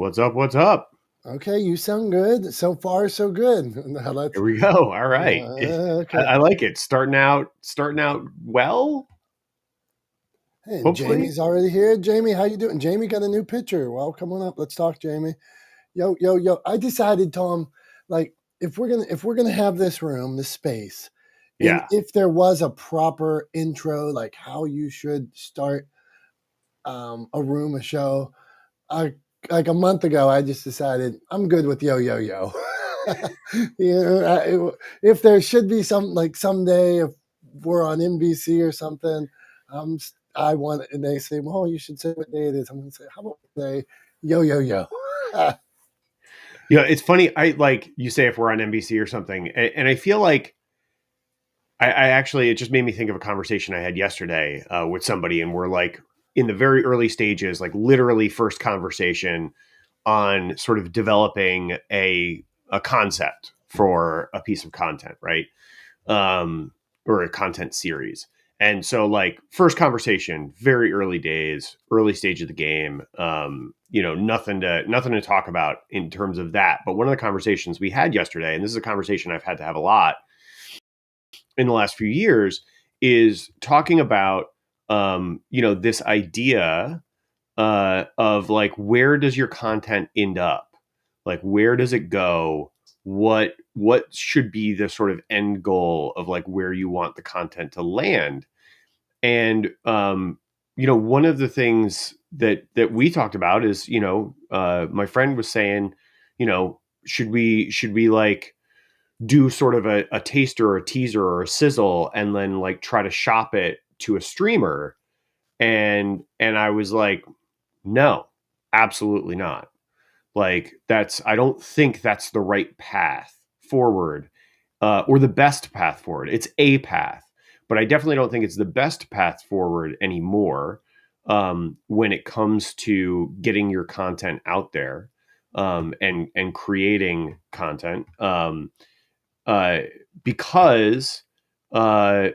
What's up? What's up? Okay, you sound good. So far, so good. Here we go. All right. Okay. I like it. Starting out well, Hey, hopefully. Jamie's already here. Jamie, how you doing? Jamie got a new picture. Well, come on up. Let's talk, Jamie. Yo, yo, yo. I decided, Tom, like if we're gonna have this room, this space, and Yeah. if there was a proper intro, like how you should start a room, a show, I like a month ago, I just decided I'm good with yo yo yo. If there should be some like someday if we're on NBC or something, I want and they say, well, you should say what day it is. I'm going to say, how about we say yo yo yo? Yeah, it's funny. I like you say if we're on NBC or something, and I feel like I actually it just made me think of a conversation I had yesterday with somebody, and we're like in the very early stages, like literally first conversation on sort of developing a concept for a piece of content, right? Or a content series. And so like first conversation, very early days, early stage of the game, nothing to talk about in terms of that. But one of the conversations we had yesterday, and this is a conversation I've had to have a lot in the last few years, is talking about, this idea of like, where does your content end up? Like, where does it go? What should be the sort of end goal of like where you want the content to land? And one of the things that we talked about is, my friend was saying, should we like do sort of a taster or a teaser or a sizzle and then like try to shop it to a streamer? And I was like, no, absolutely not. Like I don't think that's the right path forward, or the best path forward. It's a path, but I definitely don't think it's the best path forward anymore, when it comes to getting your content out there, and creating content, uh, because uh,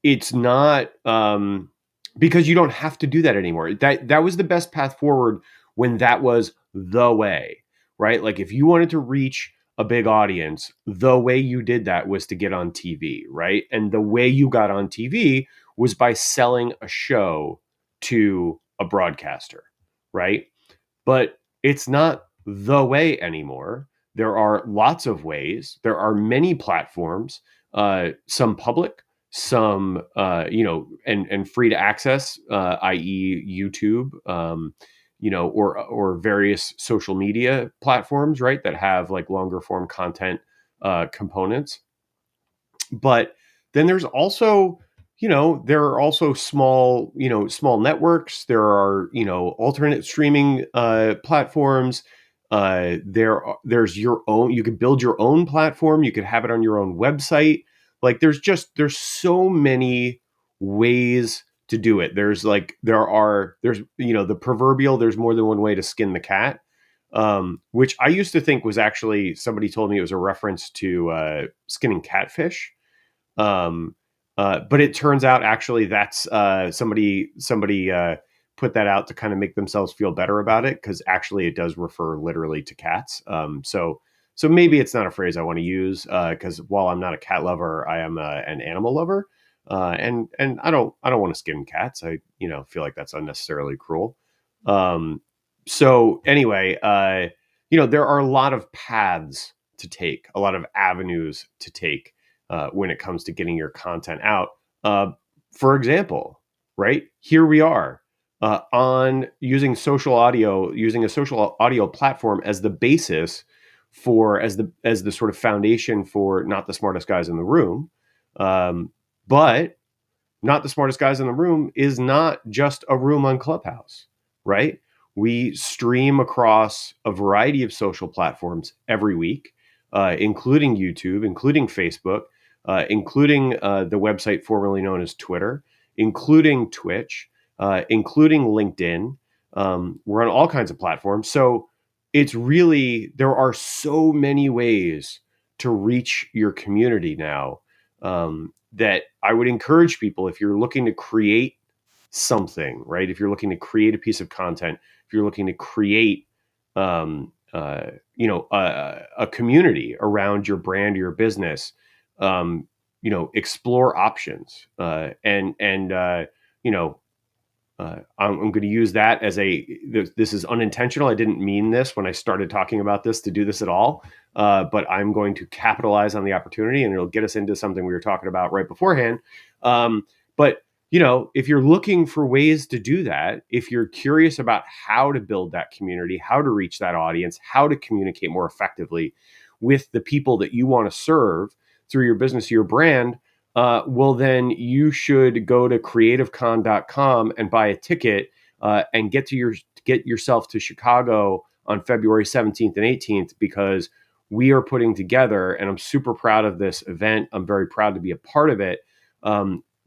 it's not, because you don't have to do that anymore. That was the best path forward when that was the way, right? Like if you wanted to reach a big audience, the way you did that was to get on TV, right? And the way you got on TV was by selling a show to a broadcaster, right? But it's not the way anymore. There are lots of ways. There are many platforms, some public, some and free to access, i.e., YouTube, or various social media platforms, right, that have like longer form content components. But then there's also, there are also small networks. There are, alternate streaming platforms. There's your own, you can build your own platform. You could have it on your own website. Like there's so many ways to do it. There's the proverbial, there's more than one way to skin the cat. Which I used to think was actually, somebody told me it was a reference to skinning catfish. um, but it turns out actually that's somebody put that out to kind of make themselves feel better about it, because actually it does refer literally to cats. So maybe it's not a phrase I want to use, because while I'm not a cat lover, I am an animal lover, and I don't want to skin cats. I feel like that's unnecessarily cruel. So anyway, there are a lot of paths to take, a lot of avenues to take, when it comes to getting your content out. For example, right here we are, on using using a social audio platform as the basis for, as the sort of foundation for Not the Smartest Guys in the Room. But Not the Smartest Guys in the Room is not just a room on Clubhouse, right? We stream across a variety of social platforms every week, including YouTube, including Facebook, including the website formerly known as Twitter, including Twitch, including LinkedIn. We're on all kinds of platforms. So it's really, there are so many ways to reach your community now, that I would encourage people, if you're looking to create something, right? If you're looking to create a piece of content, if you're looking to create a community around your brand or your business, explore options, I'm going to use that as this is unintentional. I didn't mean this when I started talking about this to do this at all, but I'm going to capitalize on the opportunity, and it'll get us into something we were talking about right beforehand. But if you're looking for ways to do that, if you're curious about how to build that community, how to reach that audience, how to communicate more effectively with the people that you want to serve through your business, your brand, well, then you should go to creativecon.com and buy a ticket and get yourself to Chicago on February 17th and 18th, because we are putting together, and I'm super proud of this event. I'm very proud to be a part of it.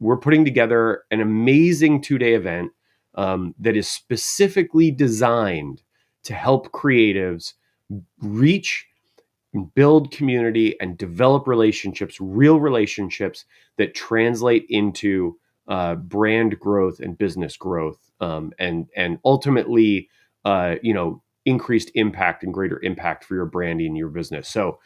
We're putting together an amazing 2-day event that is specifically designed to help creatives reach, build community, and develop relationships, real relationships that translate into brand growth and business growth, and ultimately, increased impact and greater impact for your branding and your business. So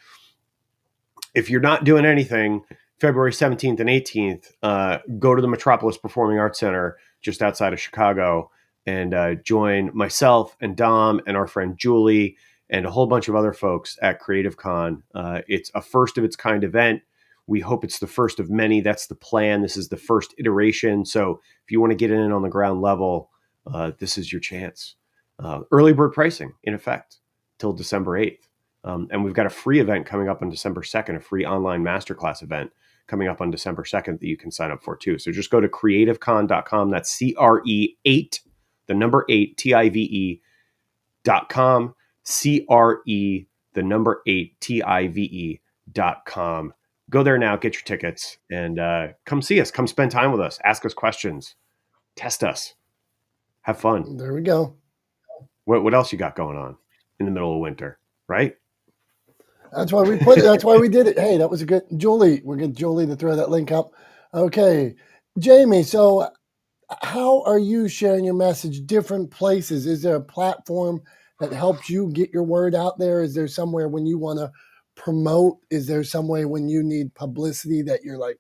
if you're not doing anything, February 17th and 18th, go to the Metropolis Performing Arts Center just outside of Chicago and join myself and Dom and our friend Julie and a whole bunch of other folks at Creative Con. It's a first of its kind event. We hope it's the first of many. That's the plan. This is the first iteration. So if you want to get in on the ground level, this is your chance. Early bird pricing in effect till December 8th. And we've got a free event coming up on December 2nd, a free online masterclass event coming up on December 2nd that you can sign up for too. So just go to creativecon.com. That's CRE8, the number 8, TIVE.com, CRE, the number 8, TIVE.com. Go there now, get your tickets, and come see us. Come spend time with us. Ask us questions. Test us. Have fun. There we go. What else you got going on in the middle of winter, right? That's why we put it. That's why we did it. Hey, that was a good Julie. We're getting Julie to throw that link up. Okay. Jamie, so how are you sharing your message different places? Is there a platform that helps you get your word out there? Is there somewhere when you want to promote? Is there some way when you need publicity that you're like,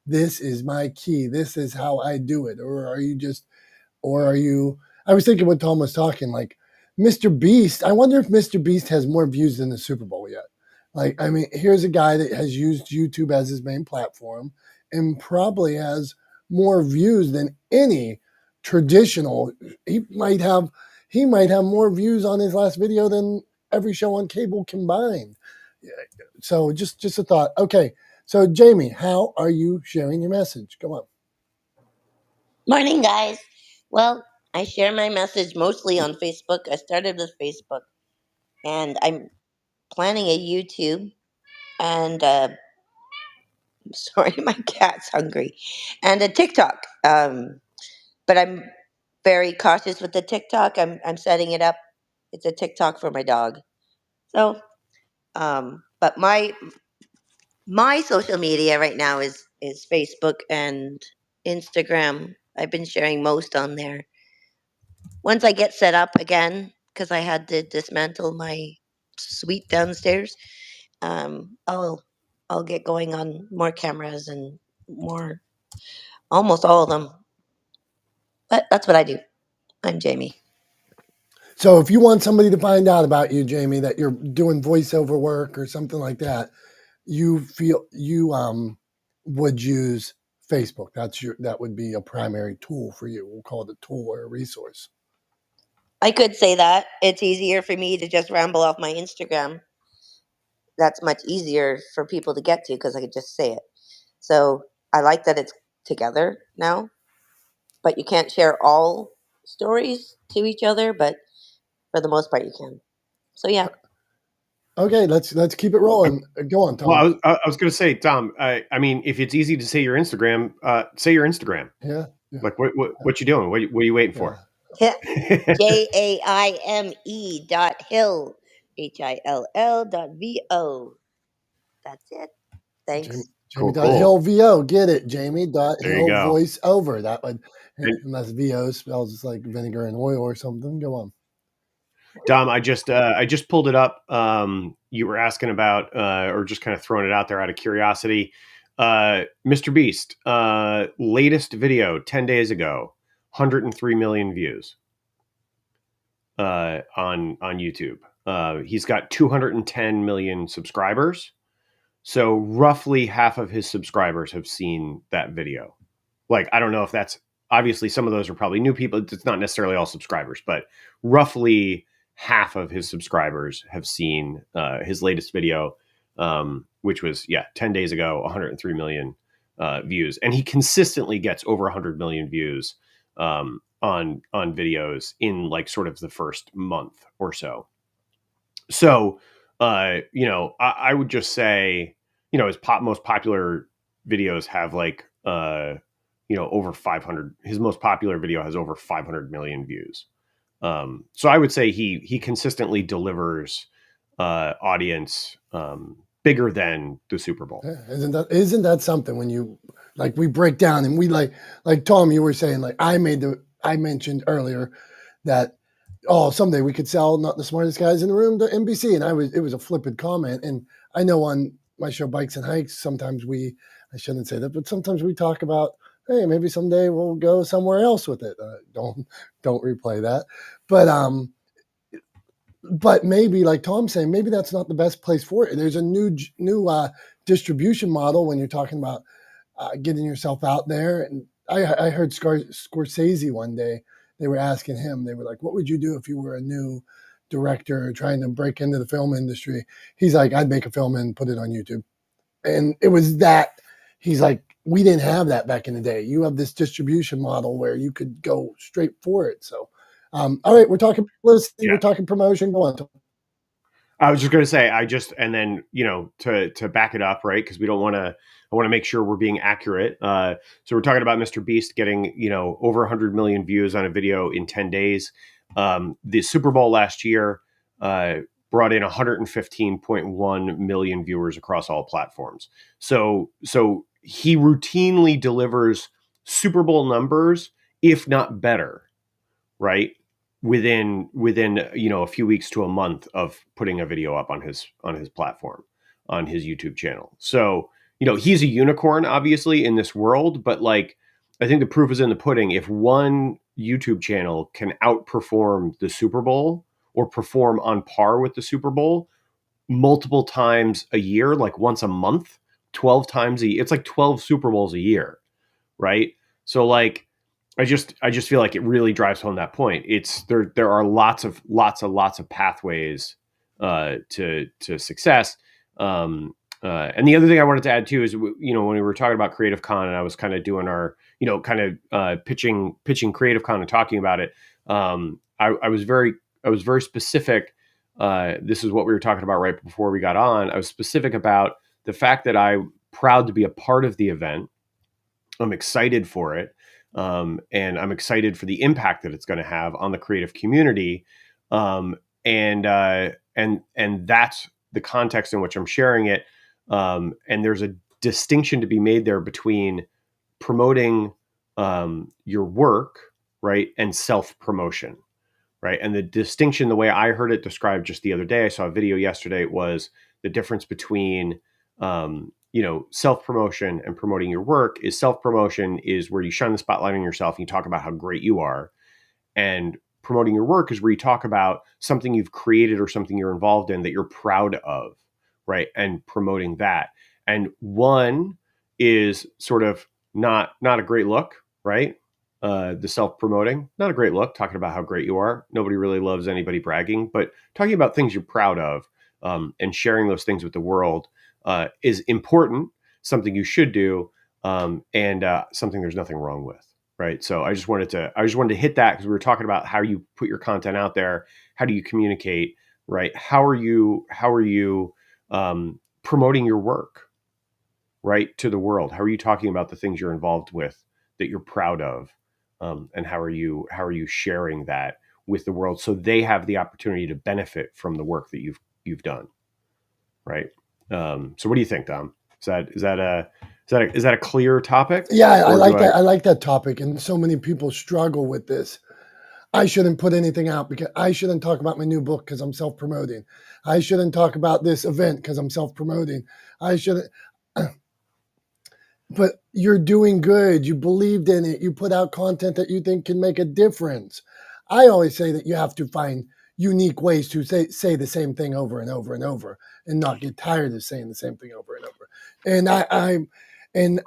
this is my key, this is how I do it? Or are you, I was thinking when Tom was talking, like Mr. Beast, I wonder if Mr. Beast has more views than the Super Bowl yet. Like, I mean, here's a guy that has used YouTube as his main platform and probably has more views than any traditional. He might have more views on his last video than every show on cable combined. So just a thought. Okay, so Jamie, how are you sharing your message? Come on. Morning, guys. Well, I share my message mostly on Facebook. I started with Facebook, and I'm planning a YouTube. And sorry, my cat's hungry, and a TikTok. But I'm very cautious with the TikTok. I'm setting it up. It's a TikTok for my dog. So, but my social media right now is Facebook and Instagram. I've been sharing most on there. Once I get set up again, because I had to dismantle my suite downstairs, I'll get going on more cameras and more, almost all of them. But that's what I do. I'm Jamie. So if you want somebody to find out about you, Jamie, that you're doing voiceover work or something like that, you feel you would use Facebook. That would be a primary tool for you. We'll call it a tool or a resource. I could say that. It's easier for me to just ramble off my Instagram. That's much easier for people to get to because I could just say it. So I like that it's together now, but you can't share all stories to each other, but for the most part you can. So yeah. Okay, let's keep it rolling. Go on, Tom. Well, I was going to say, Tom. I mean, if it's easy to say your Instagram, say your Instagram. Yeah. Like what you doing? What are you waiting for? JAIME.hill HILL.VO. That's it. Thanks. Jamie.Hill VO. Get it. Jamie.Hill There you go. voiceover. That would, unless VO spells like vinegar and oil or something. Go on. Dom, I just pulled it up. You were asking about, or just kind of throwing it out there out of curiosity. Mr. Beast, latest video 10 days ago, 103 million views on YouTube. He's got 210 million subscribers. So roughly half of his subscribers have seen that video. Like, I don't know if that's, obviously some of those are probably new people. It's not necessarily all subscribers, but roughly half of his subscribers have seen his latest video, which was 10 days ago, 103 million views. And he consistently gets over 100 million views on videos in like sort of the first month or so. So, I would just say, his most popular videos have like, over 500. His most popular video has over 500 million views. So I would say he consistently delivers audience bigger than the Super Bowl. Isn't that something when you like we break down and we like Tom, you were saying like I mentioned earlier that someday we could sell Not the Smartest Guys in the Room to NBC, and it was a flippant comment. And I know on my show Bikes and Hikes sometimes I shouldn't say that, but sometimes we talk about, hey, maybe someday we'll go somewhere else with it. Don't replay that, but maybe like Tom's saying, maybe that's not the best place for it. There's a new distribution model when you're talking about getting yourself out there. And I heard Scorsese one day. They were asking him. They were like, "What would you do if you were a new director trying to break into the film industry?" He's like, "I'd make a film and put it on YouTube." And it was that. He's like, "We didn't have that back in the day. You have this distribution model where you could go straight for it." So. All right, we're talking publicity, we're talking promotion. Go on. I was just going to say, and then, to back it up, right? Because I want to make sure we're being accurate. So we're talking about Mr. Beast getting, over 100 million views on a video in 10 days. The Super Bowl last year brought in 115.1 million viewers across all platforms. So he routinely delivers Super Bowl numbers, if not better, right? Within a few weeks to a month of putting a video up on his platform, on his YouTube channel. So he's a unicorn obviously in this world, but like I think the proof is in the pudding. If one YouTube channel can outperform the Super Bowl or perform on par with the Super Bowl multiple times a year, like once a month, 12 times it's like 12 Super Bowls a year, right? So like I just feel like it really drives home that point. It's there are lots of pathways to success. And the other thing I wanted to add too is when we were talking about Creative Con and I was kind of doing our pitching Creative Con and talking about it. I was very specific. This is what we were talking about right before we got on. I was specific about the fact that I'm proud to be a part of the event. I'm excited for it. And I'm excited for the impact that it's going to have on the creative community. And that's the context in which I'm sharing it. And there's a distinction to be made there between promoting your work, right, and self-promotion, right? And the distinction, the way I heard it described just the other day, I saw a video yesterday, was the difference between self-promotion and promoting your work. Is self-promotion is where you shine the spotlight on yourself and you talk about how great you are. And promoting your work is where you talk about something you've created or something you're involved in that you're proud of, right? And promoting that. And one is sort of not a great look, right? The self-promoting, not a great look, talking about how great you are. Nobody really loves anybody bragging, but talking about things you're proud of and sharing those things with the world is important, something you should do, and something there's nothing wrong with, right? So I just wanted to hit that because we were talking about how you put your content out there, how do you communicate, right? How are you promoting your work, right, to the world? How are you talking about the things you're involved with that you're proud of, and how are you sharing that with the world so they have the opportunity to benefit from the work that you've done, right? So what do you think, Dom? Is that a clear topic? Yeah, I like that. I like that topic, and so many people struggle with this. I shouldn't put anything out because I shouldn't talk about my new book because I'm self-promoting. I shouldn't talk about this event because I'm self-promoting. I shouldn't. But you're doing good. You believed in it. You put out content that you think can make a difference. I always say that you have to find unique ways to say the same thing over and over and over and not get tired of saying the same thing over and over. And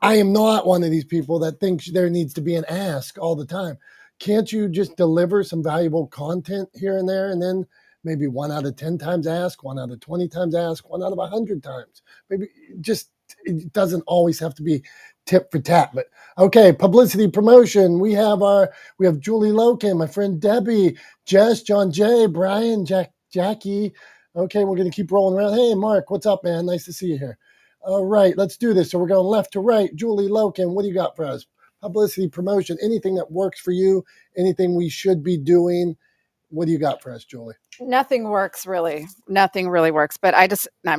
I am not one of these people that thinks there needs to be an ask all the time. Can't you just deliver some valuable content here and there, and then maybe 1 out of 10 times ask, 1 out of 20 times ask, 1 out of 100 times? Maybe just, it doesn't always have to be tip for tat. But okay, publicity promotion. We have Julie Loken, my friend Debbie, Jess, John Jay, Brian, Jackie. Okay, we're gonna keep rolling around. Hey, Mark, what's up, man? Nice to see you here. All right, let's do this. So we're going left to right. Julie Loken, what do you got for us? Publicity promotion, anything that works for you, anything we should be doing. What do you got for us, Julie? Nothing works really. Nothing really works. But I'm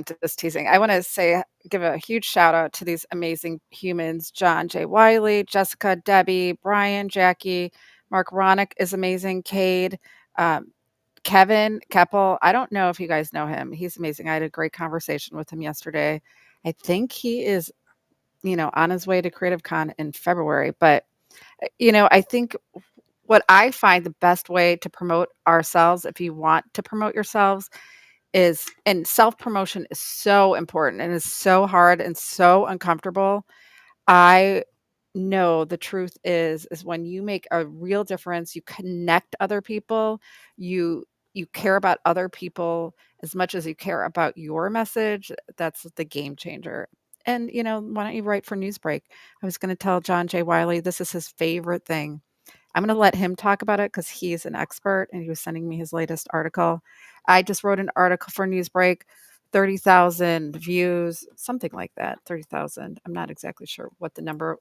just teasing. I want to give a huge shout out to these amazing humans: John J. Wiley, Jessica, Debbie, Brian, Jackie, Mark Ronick is amazing, Cade, Kevin Keppel. I don't know if you guys know him. He's amazing. I had a great conversation with him yesterday. I think he is, on his way to Creative Con in February. But, I think what I find the best way to promote ourselves, if you want to promote yourselves, and self-promotion is so important and is so hard and so uncomfortable. I know the truth is when you make a real difference, you connect other people, you care about other people as much as you care about your message. That's the game changer. And, why don't you write for Newsbreak? I was going to tell John J. Wiley this is his favorite thing. I'm going to let him talk about it because he's an expert and he was sending me his latest article. I just wrote an article for Newsbreak, 30,000 views, something like that. 30,000. I'm not exactly sure what the number,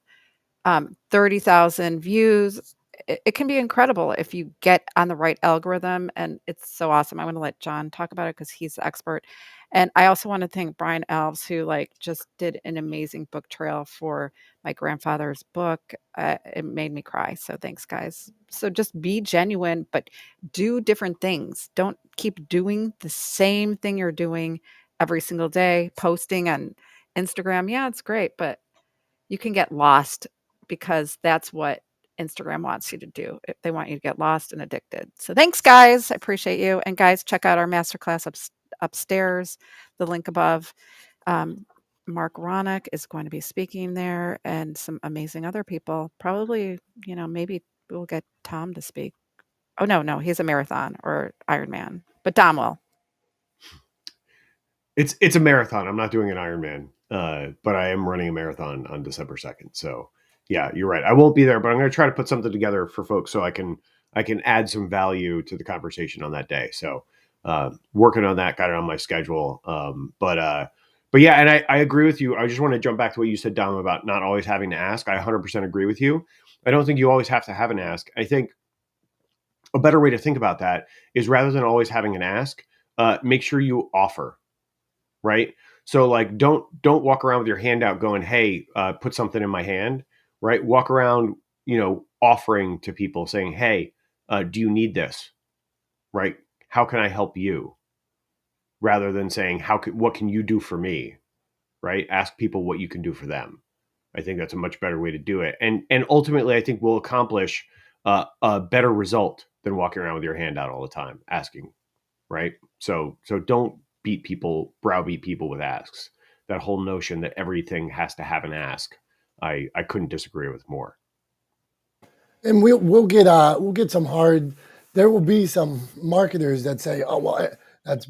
30,000 views. It can be incredible if you get on the right algorithm, and it's so awesome. I want to let John talk about it because he's the expert. And I also want to thank Brian Alves, who just did an amazing book trail for my grandfather's book. It made me cry. So thanks, guys. So just be genuine, but do different things. Don't keep doing the same thing you're doing every single day, posting on Instagram. Yeah, it's great, but you can get lost because that's what Instagram wants you to do. They want you to get lost and addicted. So thanks, guys. I appreciate you. And guys, check out our masterclass upstairs, the link above. Mark Ronick is going to be speaking there and some amazing other people. Probably, maybe we'll get Tom to speak. Oh, no, he's a marathon or Ironman, but Dom will. It's a marathon. I'm not doing an Ironman, but I am running a marathon on December 2nd. So yeah, you're right. I won't be there, but I'm going to try to put something together for folks so I can add some value to the conversation on that day. So working on that, got it on my schedule. But yeah, and I agree with you. I just want to jump back to what you said, Dom, about not always having to ask. I 100% agree with you. I don't think you always have to have an ask. I think a better way to think about that is rather than always having an ask, make sure you offer. Right. So don't walk around with your hand out going, hey, put something in my hand. Right. Walk around, offering to people saying, hey, do you need this? Right. How can I help you? Rather than saying, what can you do for me? Right. Ask people what you can do for them. I think that's a much better way to do it. And ultimately, I think we'll accomplish a better result than walking around with your hand out all the time asking. Right. So don't browbeat people with asks. That whole notion that everything has to have an ask, I couldn't disagree with more. And we'll get some hard. There will be some marketers that say, "Oh well, that's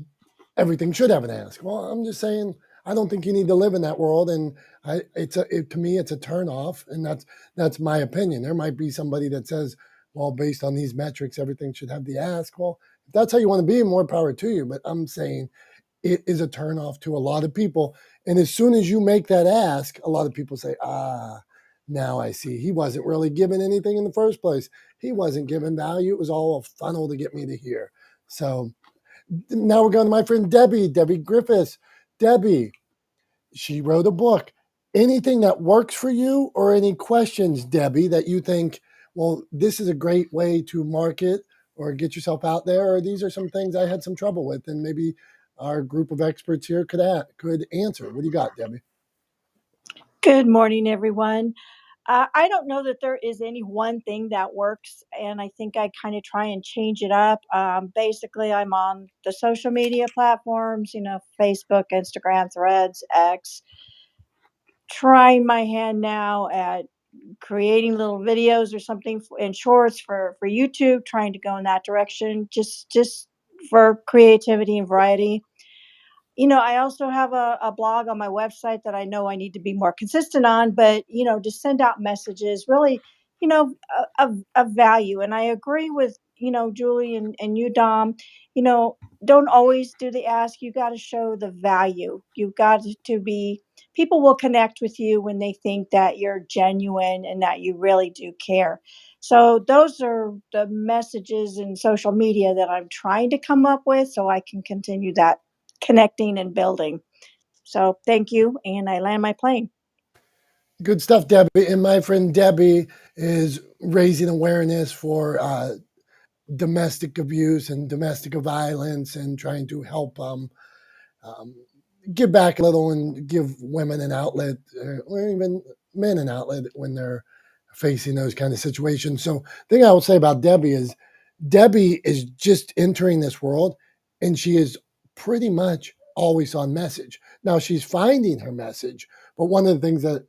everything should have an ask." Well, I'm just saying I don't think you need to live in that world, and to me it's a turn off, and that's my opinion. There might be somebody that says, "Well, based on these metrics, everything should have the ask." Well, if that's how you want to be, more power to you. But I'm saying it is a turn off to a lot of people. And as soon as you make that ask, a lot of people say, now I see. He wasn't really given anything in the first place. He wasn't given value. It was all a funnel to get me to here. So now we're going to my friend Debbie Griffiths. Debbie, she wrote a book. Anything that works for you or any questions, Debbie, that you think, well, this is a great way to market or get yourself out there, or these are some things I had some trouble with, and maybe our group of experts here could answer. What do you got, Debbie? Good morning, everyone. I don't know that there is any one thing that works, and I think I kind of try and change it up. Basically, I'm on the social media platforms, Facebook, Instagram, Threads, X. Trying my hand now at creating little videos or something in shorts for YouTube, trying to go in that direction, just for creativity and variety. I also have a blog on my website that I know I need to be more consistent on, but, just send out messages really, of value. And I agree with, Julie and you, Dom, you know, don't always do the ask. You got to show the value. You've got to be, people will connect with you when they think that you're genuine and that you really do care. So those are the messages in social media that I'm trying to come up with so I can continue that connecting and building. So thank you, and I land my plane. Good stuff, Debbie. And my friend Debbie is raising awareness for domestic abuse and domestic violence, and trying to help give back a little and give women an outlet, or even men an outlet when they're facing those kind of situations. So the thing I will say about Debbie is just entering this world, and she is pretty much always on message. Now she's finding her message, but one of the things that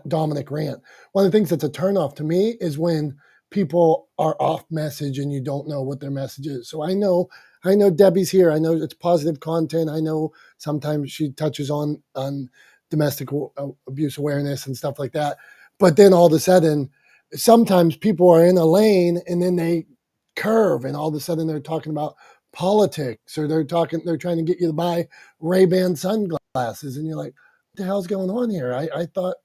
Dominick rant. One of the things that's a turnoff to me is when people are off message and you don't know what their message is. So I know Debbie's here. I know it's positive content. I know sometimes she touches on domestic abuse awareness and stuff like that. But then all of a sudden, sometimes people are in a lane and then they curve, and all of a sudden they're talking about politics, or they're trying to get you to buy Ray-Ban sunglasses, and you're like, what the hell's going on here? I thought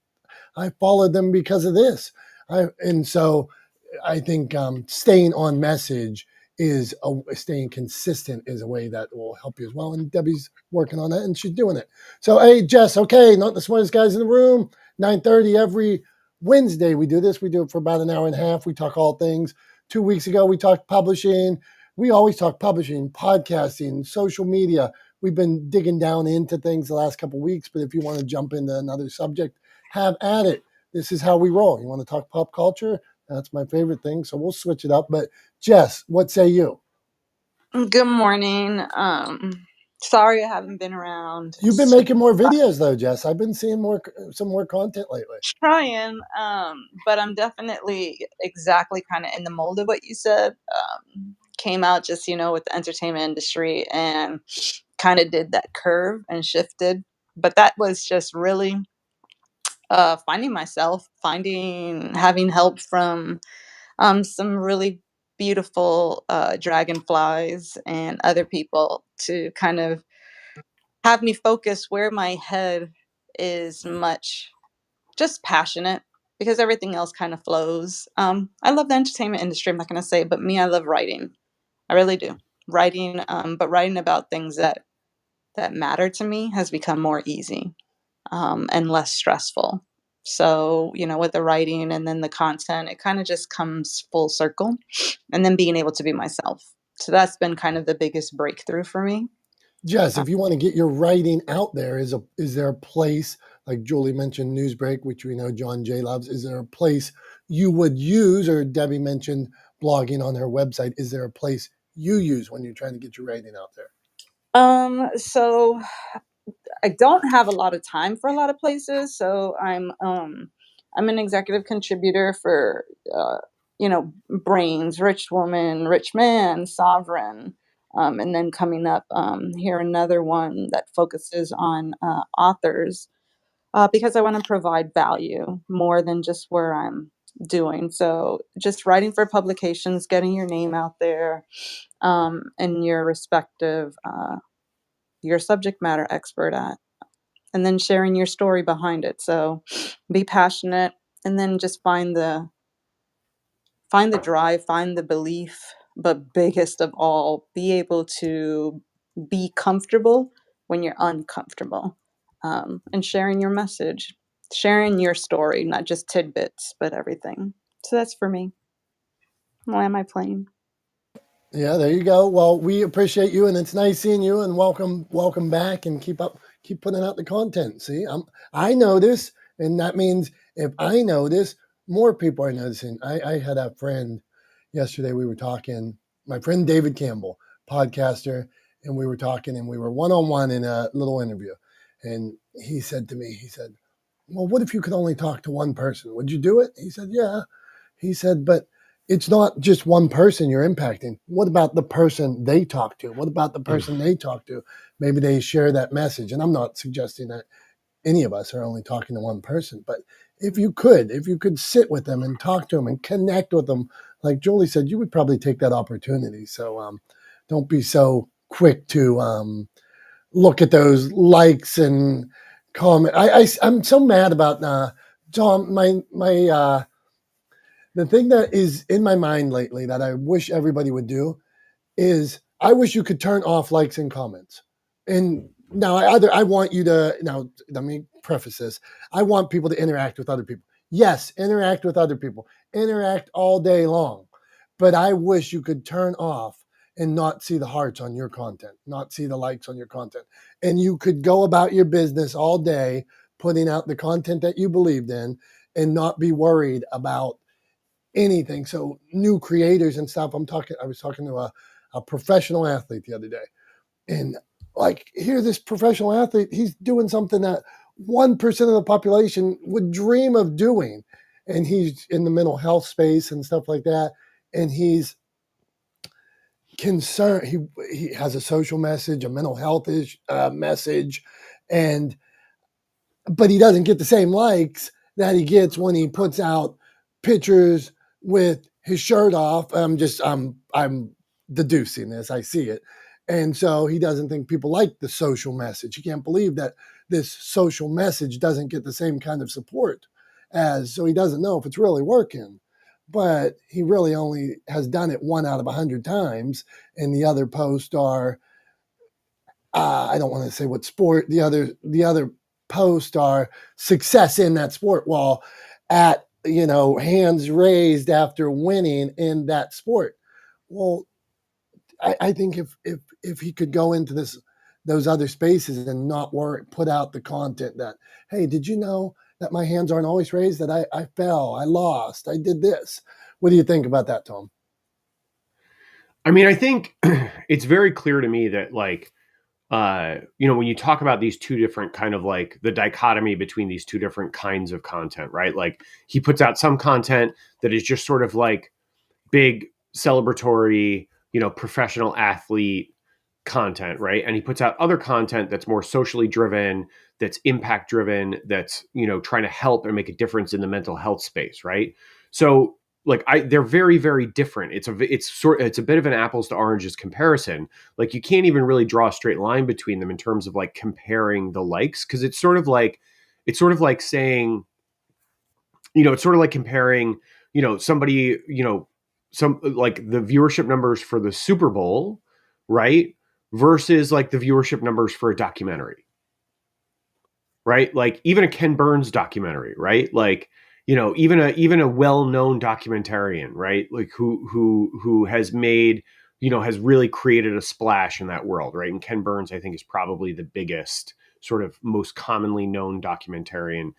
I followed them because of this. And so I think staying on message staying consistent is a way that will help you as well. And Debbie's working on that, and she's doing it. So, hey, Jess, okay, not the smartest guys in the room. 9:30 every Wednesday we do this. We do it for about an hour and a half. We talk all things. 2 weeks ago, we talked publishing. We always talk publishing, podcasting, social media. We've been digging down into things the last couple of weeks, but if you want to jump into another subject, have at it. This is how we roll. You want to talk pop culture? That's my favorite thing. So we'll switch it up. But Jess, what say you? Good morning. Sorry I haven't been around. You've been making more videos though, Jess. I've been seeing some more content lately. Trying, but I'm definitely exactly kind of in the mold of what you said. Came out just, with the entertainment industry and kind of did that curve and shifted. But that was just really finding myself, having help from some really beautiful dragonflies and other people to kind of have me focus where my head is much just passionate, because everything else kind of flows. I love the entertainment industry, I'm not going to say, but me, I love writing. I really do. Writing, but writing about things that matter to me has become more easy and less stressful. So, with the writing and then the content, it kind of just comes full circle, and then being able to be myself. So that's been kind of the biggest breakthrough for me. Jess, if you want to get your writing out there, is there a place, like Julie mentioned Newsbreak, which we know John Jay loves, is there a place you would use, or Debbie mentioned blogging on her website, is there a place you use when you're trying to get your writing out there? So I don't have a lot of time for a lot of places. So I'm an executive contributor for Brains, Rich Woman, Rich Man, Sovereign, and then coming up here another one that focuses on authors, because I want to provide value more than just where I'm doing. So just writing for publications, getting your name out there, and your respective your subject matter expert at, and then sharing your story behind it. So be passionate, and then just find the drive, find the belief, but biggest of all, be able to be comfortable when you're uncomfortable, and sharing your message, sharing your story, not just tidbits, but everything. So that's for me. land my plane. Yeah, there you go. Well, we appreciate you, and it's nice seeing you. And welcome back, and keep putting out the content. See, I notice, and that means if I notice, more people are noticing. I had a friend yesterday. We were talking. My friend David Campbell, podcaster, and we were talking, and we were one-on-one in a little interview. And he said to me, "Well, what if you could only talk to one person? Would you do it?" He said, "Yeah." He said, "But it's not just one person you're impacting. What about the person they talk to? What about the person they talk to? Maybe they share that message." And I'm not suggesting that any of us are only talking to one person, but if you could sit with them and talk to them and connect with them, like Julie said, you would probably take that opportunity. So don't be so quick to look at those likes and comment. I'm so mad about John. The thing that is in my mind lately that I wish everybody would do is I wish you could turn off likes and comments. And now I want you to, now let me preface this. I want people to interact with other people. Yes, interact with other people. Interact all day long. But I wish you could turn off and not see the hearts on your content, not see the likes on your content. And you could go about your business all day putting out the content that you believed in and not be worried about anything. So new creators and stuff. I was talking to a professional athlete the other day, and like, here, this professional athlete, he's doing something that 1% of the population would dream of doing. And he's in the mental health space and stuff like that. And he's concerned. He has a social message, a mental health message, but he doesn't get the same likes that he gets when he puts out pictures with his shirt off. I'm deducing this. I see it. And so he doesn't think people like the social message. He can't believe that this social message doesn't get the same kind of support so he doesn't know if it's really working. But he really only has done it 1 out of 100 times. And the other posts are, I don't want to say what sport, the other posts are success in that sport. Well, at, hands raised after winning in that sport. Well, I think if he could go into those other spaces and not put out the content that, hey, did you know that my hands aren't always raised, that I fell, I lost, I did this. What do you think about that, Tom? I mean, I think it's very clear to me that, like, when you talk about these two different kind of, like, the dichotomy between these two different kinds of content, right? Like, he puts out some content that is just sort of like big celebratory, professional athlete content, right? And he puts out other content that's more socially driven, that's impact driven, that's, trying to help and make a difference in the mental health space, right? So, like, they're very, very different. It's a bit of an apples to oranges comparison. Like, you can't even really draw a straight line between them in terms of, like, comparing the likes, because it's sort of like saying, it's sort of like comparing, somebody, some, like, the viewership numbers for the Super Bowl, right, versus, like, the viewership numbers for a documentary, right? Like, even a Ken Burns documentary, right? Like, even a well-known documentarian, right? Like, who has made, has really created a splash in that world, right? And Ken Burns, I think, is probably the biggest, sort of most commonly known documentarian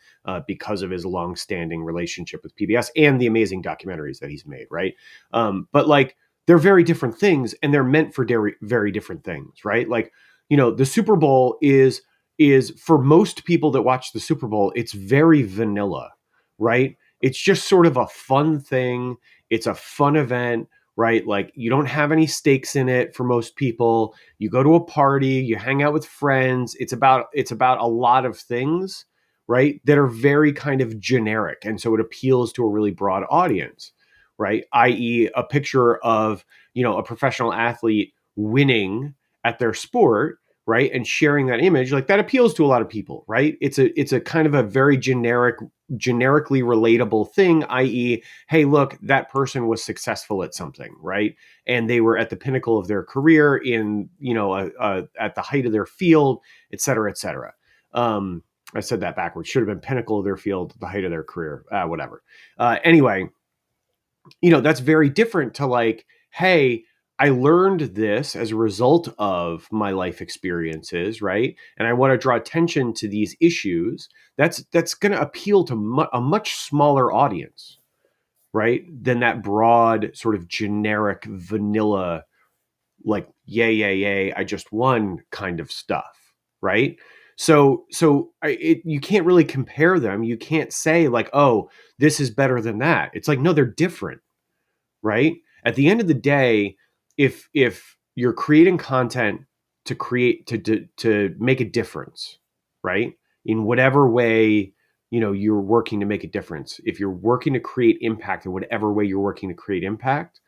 because of his long-standing relationship with PBS and the amazing documentaries that he's made, right? But, like, they're very different things, and they're meant for very, very different things, right? Like, the Super Bowl is for most people that watch the Super Bowl, it's very vanilla, right? It's just sort of a fun thing. It's a fun event, right? Like, you don't have any stakes in it for most people. You go to a party, you hang out with friends. It's about a lot of things, right, that are very kind of generic. And so it appeals to a really broad audience, right? I.e., a picture of, a professional athlete winning at their sport, right, and sharing that image, like, that appeals to a lot of people, right? It's a kind of a very generically relatable thing, i.e., hey, look, that person was successful at something, right? And they were at the pinnacle of their career in, at the height of their field, et cetera, et cetera. I said that backwards. Should have been pinnacle of their field, the height of their career, whatever. Anyway, that's very different to like, hey, I learned this as a result of my life experiences, right? And I want to draw attention to these issues. That's going to appeal to a much smaller audience, right? Than that broad sort of generic vanilla, like, yay, I just won kind of stuff, right? So you can't really compare them. You can't say like, oh, this is better than that. It's like, no, they're different, right? At the end of the day, if you're creating content to make a difference, right? In whatever way, you're working to make a difference. If you're working to create impact in whatever way you're working to create impact,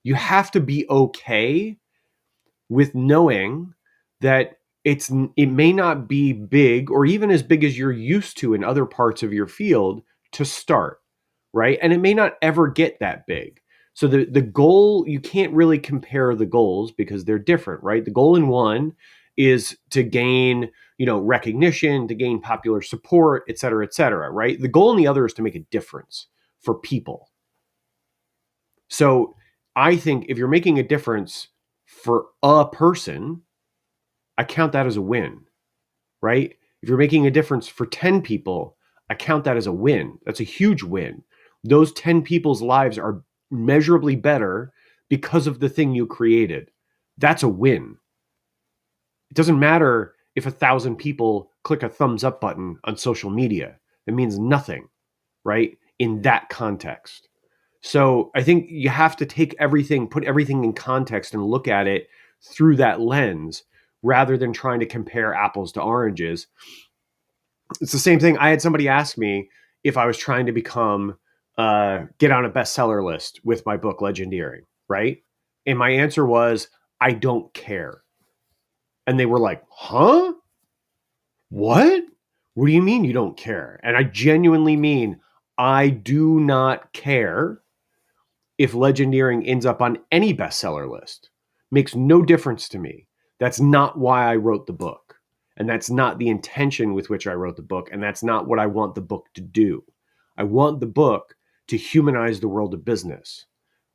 you have to be okay with knowing that it may not be big or even as big as you're used to in other parts of your field to start, right? And it may not ever get that big. So the goal, you can't really compare the goals because they're different, right? The goal in one is to gain, recognition, to gain popular support, et cetera, right? The goal in the other is to make a difference for people. So I think if you're making a difference for a person, I count that as a win, right? If you're making a difference for 10 people, I count that as a win. That's a huge win. Those 10 people's lives are measurably better because of the thing you created. That's a win. It doesn't matter if 1,000 people click a thumbs up button on social media. It means nothing, right? In that context. So I think you have to take everything, put everything in context and look at it through that lens rather than trying to compare apples to oranges. It's the same thing. I had somebody ask me if I was trying to become, get on a bestseller list with my book, Legendeering, right? And my answer was, I don't care. And they were like, huh? What? What do you mean you don't care? And I genuinely mean, I do not care if Legendeering ends up on any bestseller list. Makes no difference to me. That's not why I wrote the book. And that's not the intention with which I wrote the book. And that's not what I want the book to do. I want the book to humanize the world of business,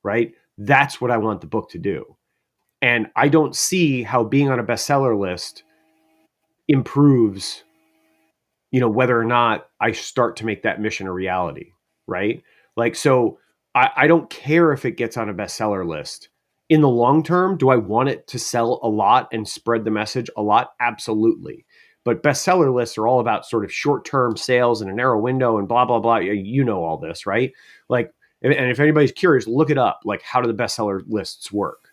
right? That's what I want the book to do. And I don't see how being on a bestseller list improves, whether or not I start to make that mission a reality, right? Like, so I don't care if it gets on a bestseller list. In the long term, do I want it to sell a lot and spread the message a lot? Absolutely. But bestseller lists are all about sort of short-term sales in a narrow window and blah, blah, blah. You know all this, right? Like, and if anybody's curious, look it up. Like, how do the bestseller lists work,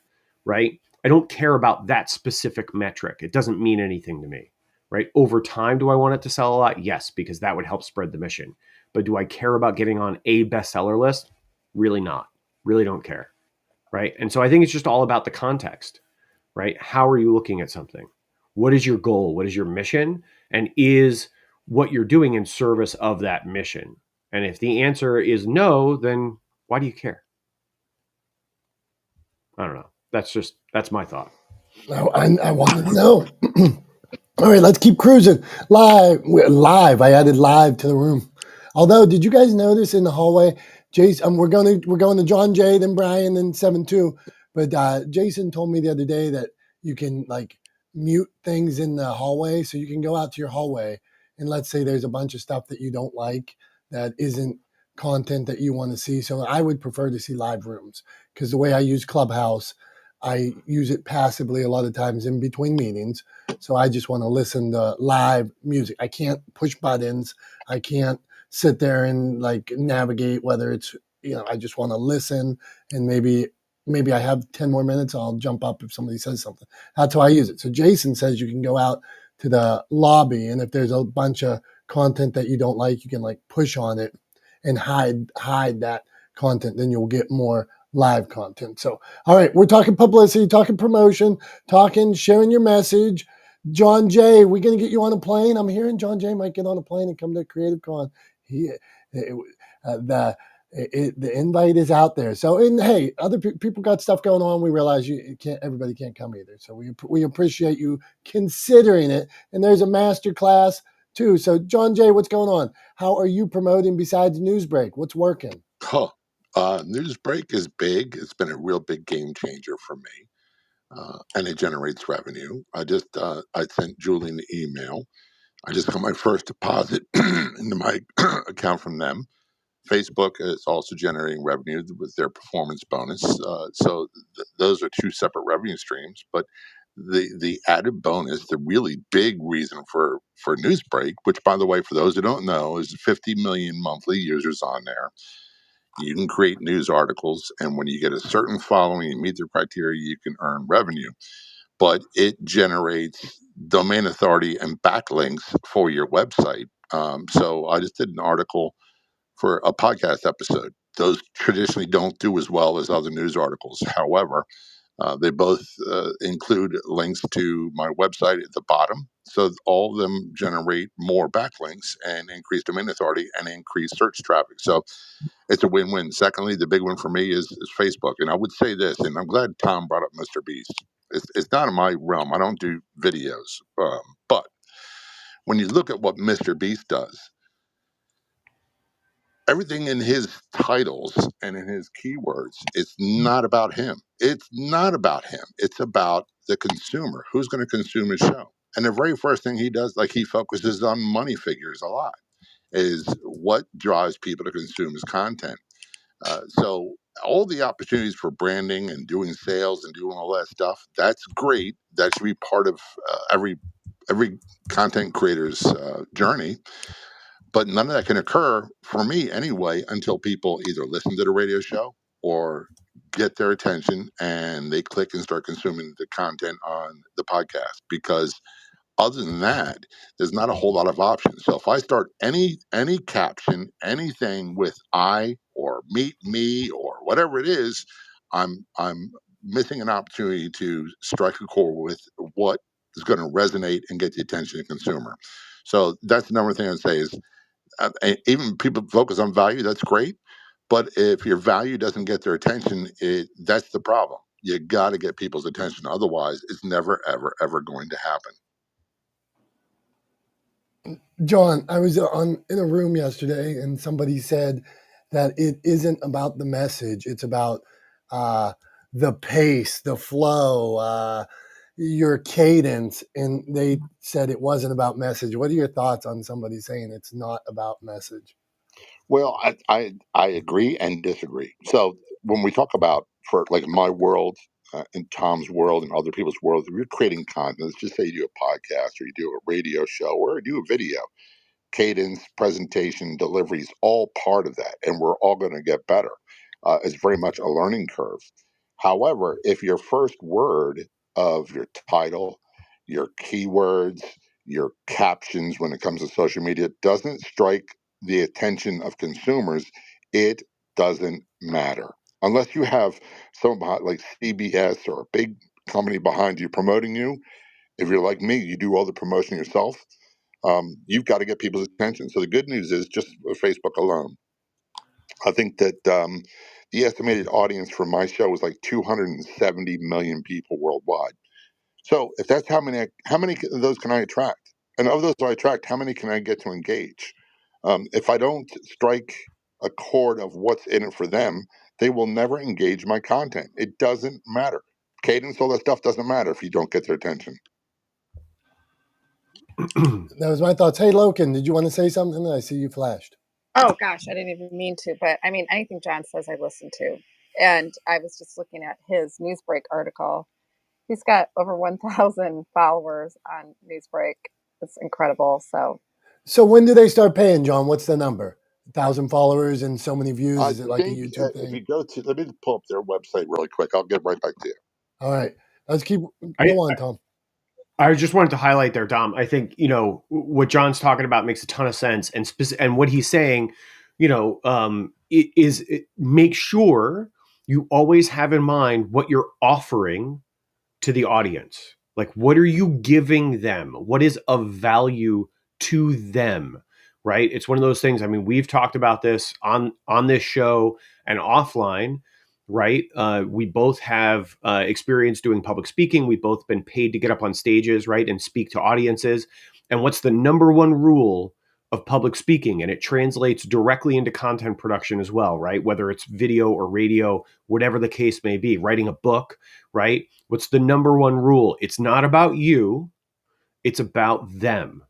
right? I don't care about that specific metric. It doesn't mean anything to me, right? Over time, do I want it to sell a lot? Yes, because that would help spread the mission. But do I care about getting on a bestseller list? Really not. Really don't care, right? And so I think it's just all about the context, right? How are you looking at something? What is your goal? What is your mission? And is what you're doing in service of that mission? And if the answer is no, then why do you care? I don't know. That's my thought. I want to know. All right, let's keep cruising. Live. I added live to the room. Although, did you guys notice in the hallway, Jason? We're going to John Jay, then Brian, then 7-2. But Jason told me the other day that you can like mute things in the hallway, so you can go out to your hallway and let's say there's a bunch of stuff that you don't like that isn't content that you want to see. So I would prefer to see live rooms because the way I use Clubhouse, I use it passively a lot of times in between meetings. So I just want to listen to live music. I can't push buttons. I can't sit there and like navigate whether it's, I just want to listen and maybe I have 10 more minutes. I'll jump up if somebody says something. That's how I use it. So Jason says you can go out to the lobby and if there's a bunch of content that you don't like, you can like push on it and hide that content. Then you'll get more live content. So, all right, we're talking publicity, talking promotion, talking sharing your message. John Jay, we're going to get you on a plane. I'm hearing John Jay might get on a plane and come to Creative Con. The invite is out there. So, and hey, other people got stuff going on. We realize everybody can't come either. So we appreciate you considering it. And there's a master class too. So John Jay, what's going on? How are you promoting besides Newsbreak? What's working? Oh, Newsbreak is big. It's been a real big game changer for me, and it generates revenue. I sent Julie an email. I just got my first deposit into my account from them. Facebook is also generating revenue with their performance bonus. Those are two separate revenue streams. But the added bonus, the really big reason for Newsbreak, which by the way, for those who don't know, is 50 million monthly users on there. You can create news articles, and when you get a certain following and meet the criteria, you can earn revenue. But it generates domain authority and backlinks for your website. So I just did an article for a podcast episode. Those traditionally don't do as well as other news articles. However, they both include links to my website at the bottom. So all of them generate more backlinks and increase domain authority and increase search traffic. So it's a win-win. Secondly, the big one for me is Facebook. And I would say this, and I'm glad Tom brought up Mr. Beast. It's not in my realm. I don't do videos. But when you look at what Mr. Beast does, everything in his titles and in his keywords, it's not about him. It's not about him. It's about the consumer. Who's going to consume his show? And the very first thing he does, like he focuses on money figures a lot, is what drives people to consume his content. So all the opportunities for branding and doing sales and doing all that stuff, that's great. That should be part of every content creator's journey. But none of that can occur for me anyway until people either listen to the radio show or get their attention and they click and start consuming the content on the podcast. Because other than that, there's not a whole lot of options. So if I start any caption, anything with I or meet me or whatever it is, I'm missing an opportunity to strike a chord with what is going to resonate and get the attention of the consumer. So that's the number one thing I'd say is and even people focus on value, that's great. But if your value doesn't get their attention, that's the problem. You got to get people's attention. Otherwise, it's never, ever, ever going to happen. John, I was in a room yesterday, and somebody said that it isn't about the message; it's about the pace, the flow, your cadence. And they said it wasn't about message. What are your thoughts on somebody saying it's not about message? Well, I agree and disagree. So when we talk about for like my world, in Tom's world and other people's world, if you're creating content, let's just say you do a podcast or you do a radio show or you do a video, cadence, presentation, delivery is all part of that, and we're all going to get better. It's very much a learning curve. However, if your first word of your title, your keywords, your captions when it comes to social media doesn't strike the attention of consumers, it doesn't matter. Unless you have someone behind, like CBS or a big company behind you promoting you, if you're like me, you do all the promotion yourself, you've got to get people's attention. So the good news is just with Facebook alone, I think that the estimated audience for my show was like 270 million people worldwide. So if that's how many of those can I attract? And of those I attract, how many can I get to engage? If I don't strike a chord of what's in it for them, they will never engage my content. It doesn't matter. Cadence, all that stuff doesn't matter if you don't get their attention. That was my thoughts. Hey, Loken, did you want to say something? I see you flashed. Oh gosh, I didn't even mean to, but I mean, anything John says I listen to. And I was just looking at his Newsbreak article. He's got over 1,000 followers on Newsbreak. It's incredible. So when do they start paying, John? What's the number? 1,000 followers and so many views? I Is it like a think YouTube if thing? you go to, let me pull up their website really quick. I'll get right back to you. All right. Let's go on, Tom. I just wanted to highlight there, Dom. I think, what John's talking about makes a ton of sense. And what he's saying, is make sure you always have in mind what you're offering to the audience. Like, what are you giving them? What is of value to them? Right? It's one of those things. I mean, we've talked about this on this show and offline. Right. We both have experience doing public speaking. We've both been paid to get up on stages, right, and speak to audiences. And what's the number one rule of public speaking, and it translates directly into content production as well, right? Whether it's video or radio, whatever the case may be, writing a book, right? What's the number one rule? It's not about you, it's about them,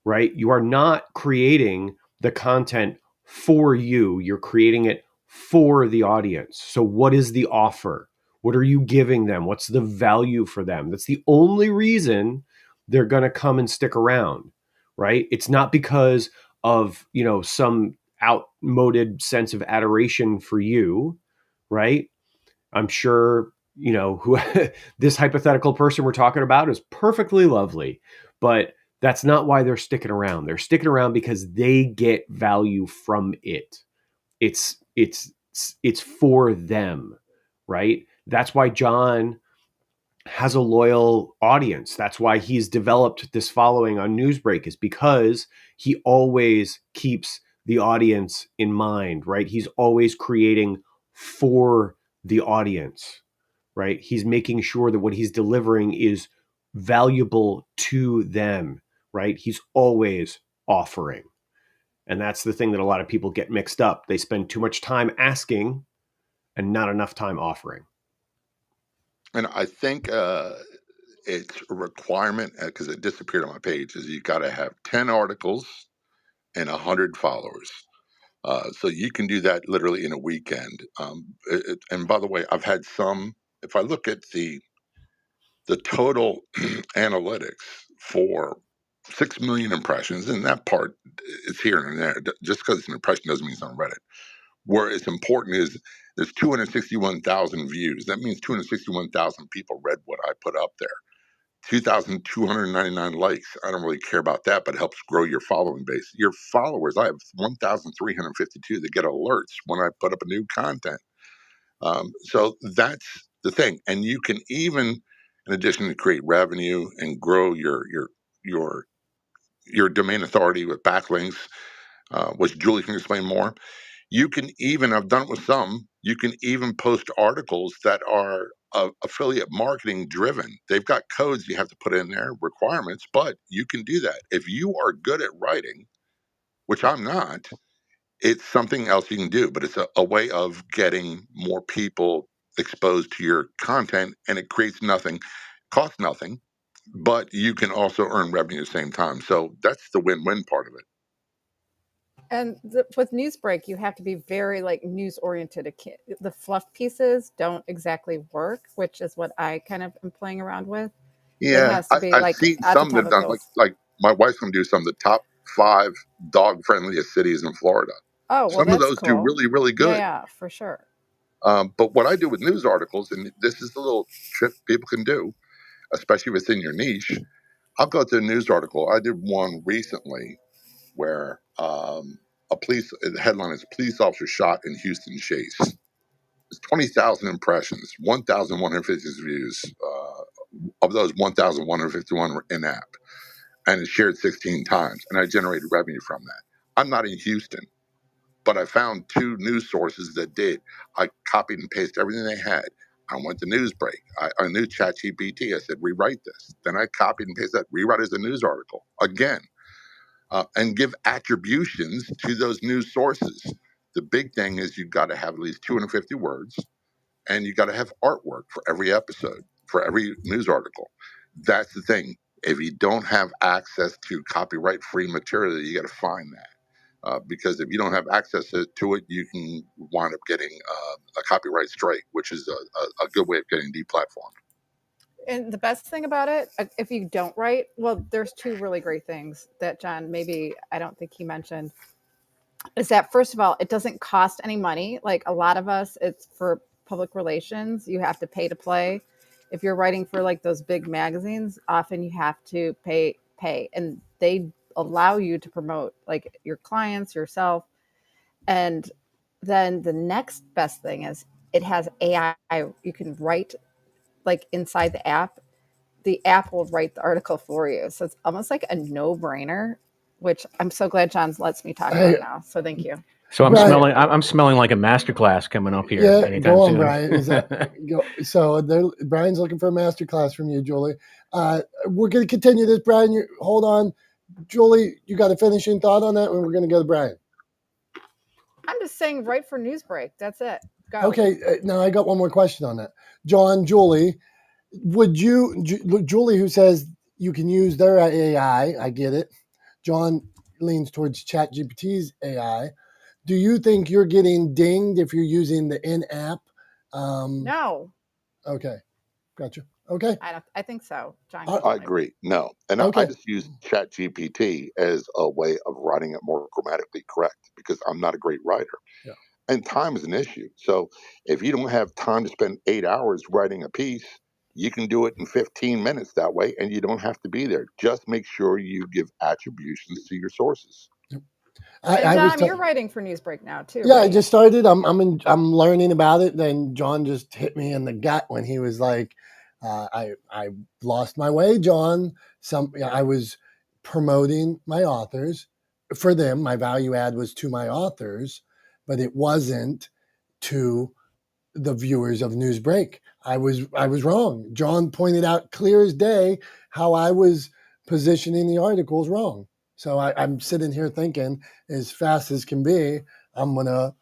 right? You are not creating the content for you, you're creating it for the audience. So what is the offer? What are you giving them? What's the value for them? That's the only reason they're going to come and stick around, right? It's not because of, some outmoded sense of adoration for you, right? I'm sure, who this hypothetical person we're talking about is perfectly lovely, but that's not why they're sticking around. They're sticking around because they get value from it. It's for them, right? That's why John has a loyal audience. That's why he's developed this following on Newsbreak, is because he always keeps the audience in mind, right? He's always creating for the audience, right? He's making sure that what he's delivering is valuable to them, right? He's always offering. And that's the thing that a lot of people get mixed up. They spend too much time asking and not enough time offering. And I think it's a requirement, because it disappeared on my page, is you got to have 10 articles and 100 followers. So you can do that literally in a weekend. And by the way, I've had some, if I look at the total analytics for 6 million impressions, and that part is here and there. Just because it's an impression doesn't mean it's on Reddit. Where it's important is there's 261,000 views. That means 261,000 people read what I put up there. 2,299 likes. I don't really care about that, but it helps grow your following base. Your followers, I have 1,352 that get alerts when I put up a new content. So that's the thing. And you can even, in addition to create revenue and grow your domain authority with backlinks, which Julie can explain more. You can even, I've done it with some, you can even post articles that are affiliate marketing driven. They've got codes you have to put in there, requirements, but you can do that. If you are good at writing, which I'm not, it's something else you can do, but it's a way of getting more people exposed to your content, and it creates nothing, costs nothing, but you can also earn revenue at the same time. So that's the win-win part of it. And with Newsbreak, you have to be very news oriented. The fluff pieces don't exactly work, which is what I kind of am playing around with. It Yeah, has to be I've seen at the some top that of done bills. like my wife's gonna do some of the top 5 dog friendliest cities in Florida. Oh, well, Some of that's those do cool. really, really Yeah, good. yeah, for sure. But what I do with news articles, and this is the little trick people can do, especially if it's in your niche. I'll go to a news article. I did one recently where the headline is "Police Officer Shot in Houston Chase." It's 20,000 impressions, 1,150 views. Of those, 1,151 were in app, and it's shared 16 times, and I generated revenue from that. I'm not in Houston, but I found 2 news sources that did. I copied and pasted everything they had. I went to Newsbreak. I knew ChatGPT. I said, rewrite this. Then I copied and pasted that, rewrite it as a news article again, and give attributions to those news sources. The big thing is you've got to have at least 250 words, and you got to have artwork for every episode, for every news article. That's the thing. If you don't have access to copyright free material, you got to find that. Because if you don't have access to it, you can wind up getting a copyright strike, which is a good way of getting deplatformed. And the best thing about it, if you don't write, well, there's 2 really great things that John, maybe I don't think he mentioned, is that first of all, it doesn't cost any money. Like a lot of us, it's for public relations. You have to pay to play. If you're writing for those big magazines, often you have to pay, and they allow you to promote your clients, yourself. And then the next best thing is it has AI. You can write inside the app. The app will write the article for you. So it's almost like a no-brainer, which I'm so glad John lets me talk about now. So thank you. So I'm Brian, I'm smelling like a masterclass coming up here. yeah, anytime go on, soon. Brian. So Brian's looking for a masterclass from you, Julie. We're going to continue this, Brian. Hold on. Julie, you got a finishing thought on that, and we're going to go to Brian. I'm just saying, write for Newsbreak. That's it. Go. Okay, now I got one more question on that. John, Julie, would you, Julie, who says you can use their AI, I get it. John leans towards ChatGPT's AI. Do you think you're getting dinged if you're using the in-app? No. Okay, gotcha. Okay. I think so, John. I agree. No. And I just use ChatGPT as a way of writing it more grammatically correct because I'm not a great writer. Yeah. And time is an issue. So if you don't have time to spend 8 hours writing a piece, you can do it in 15 minutes that way, and you don't have to be there. Just make sure you give attributions to your sources. Dom, you're writing for Newsbreak now too. Yeah, right? I just started. I'm learning about it. Then John just hit me in the gut when he was like, "I lost my way, John." I was promoting my authors for them. My value add was to my authors, but it wasn't to the viewers of Newsbreak. I was wrong. John pointed out clear as day how I was positioning the articles wrong. So I'm sitting here thinking, as fast as can be, I'm going to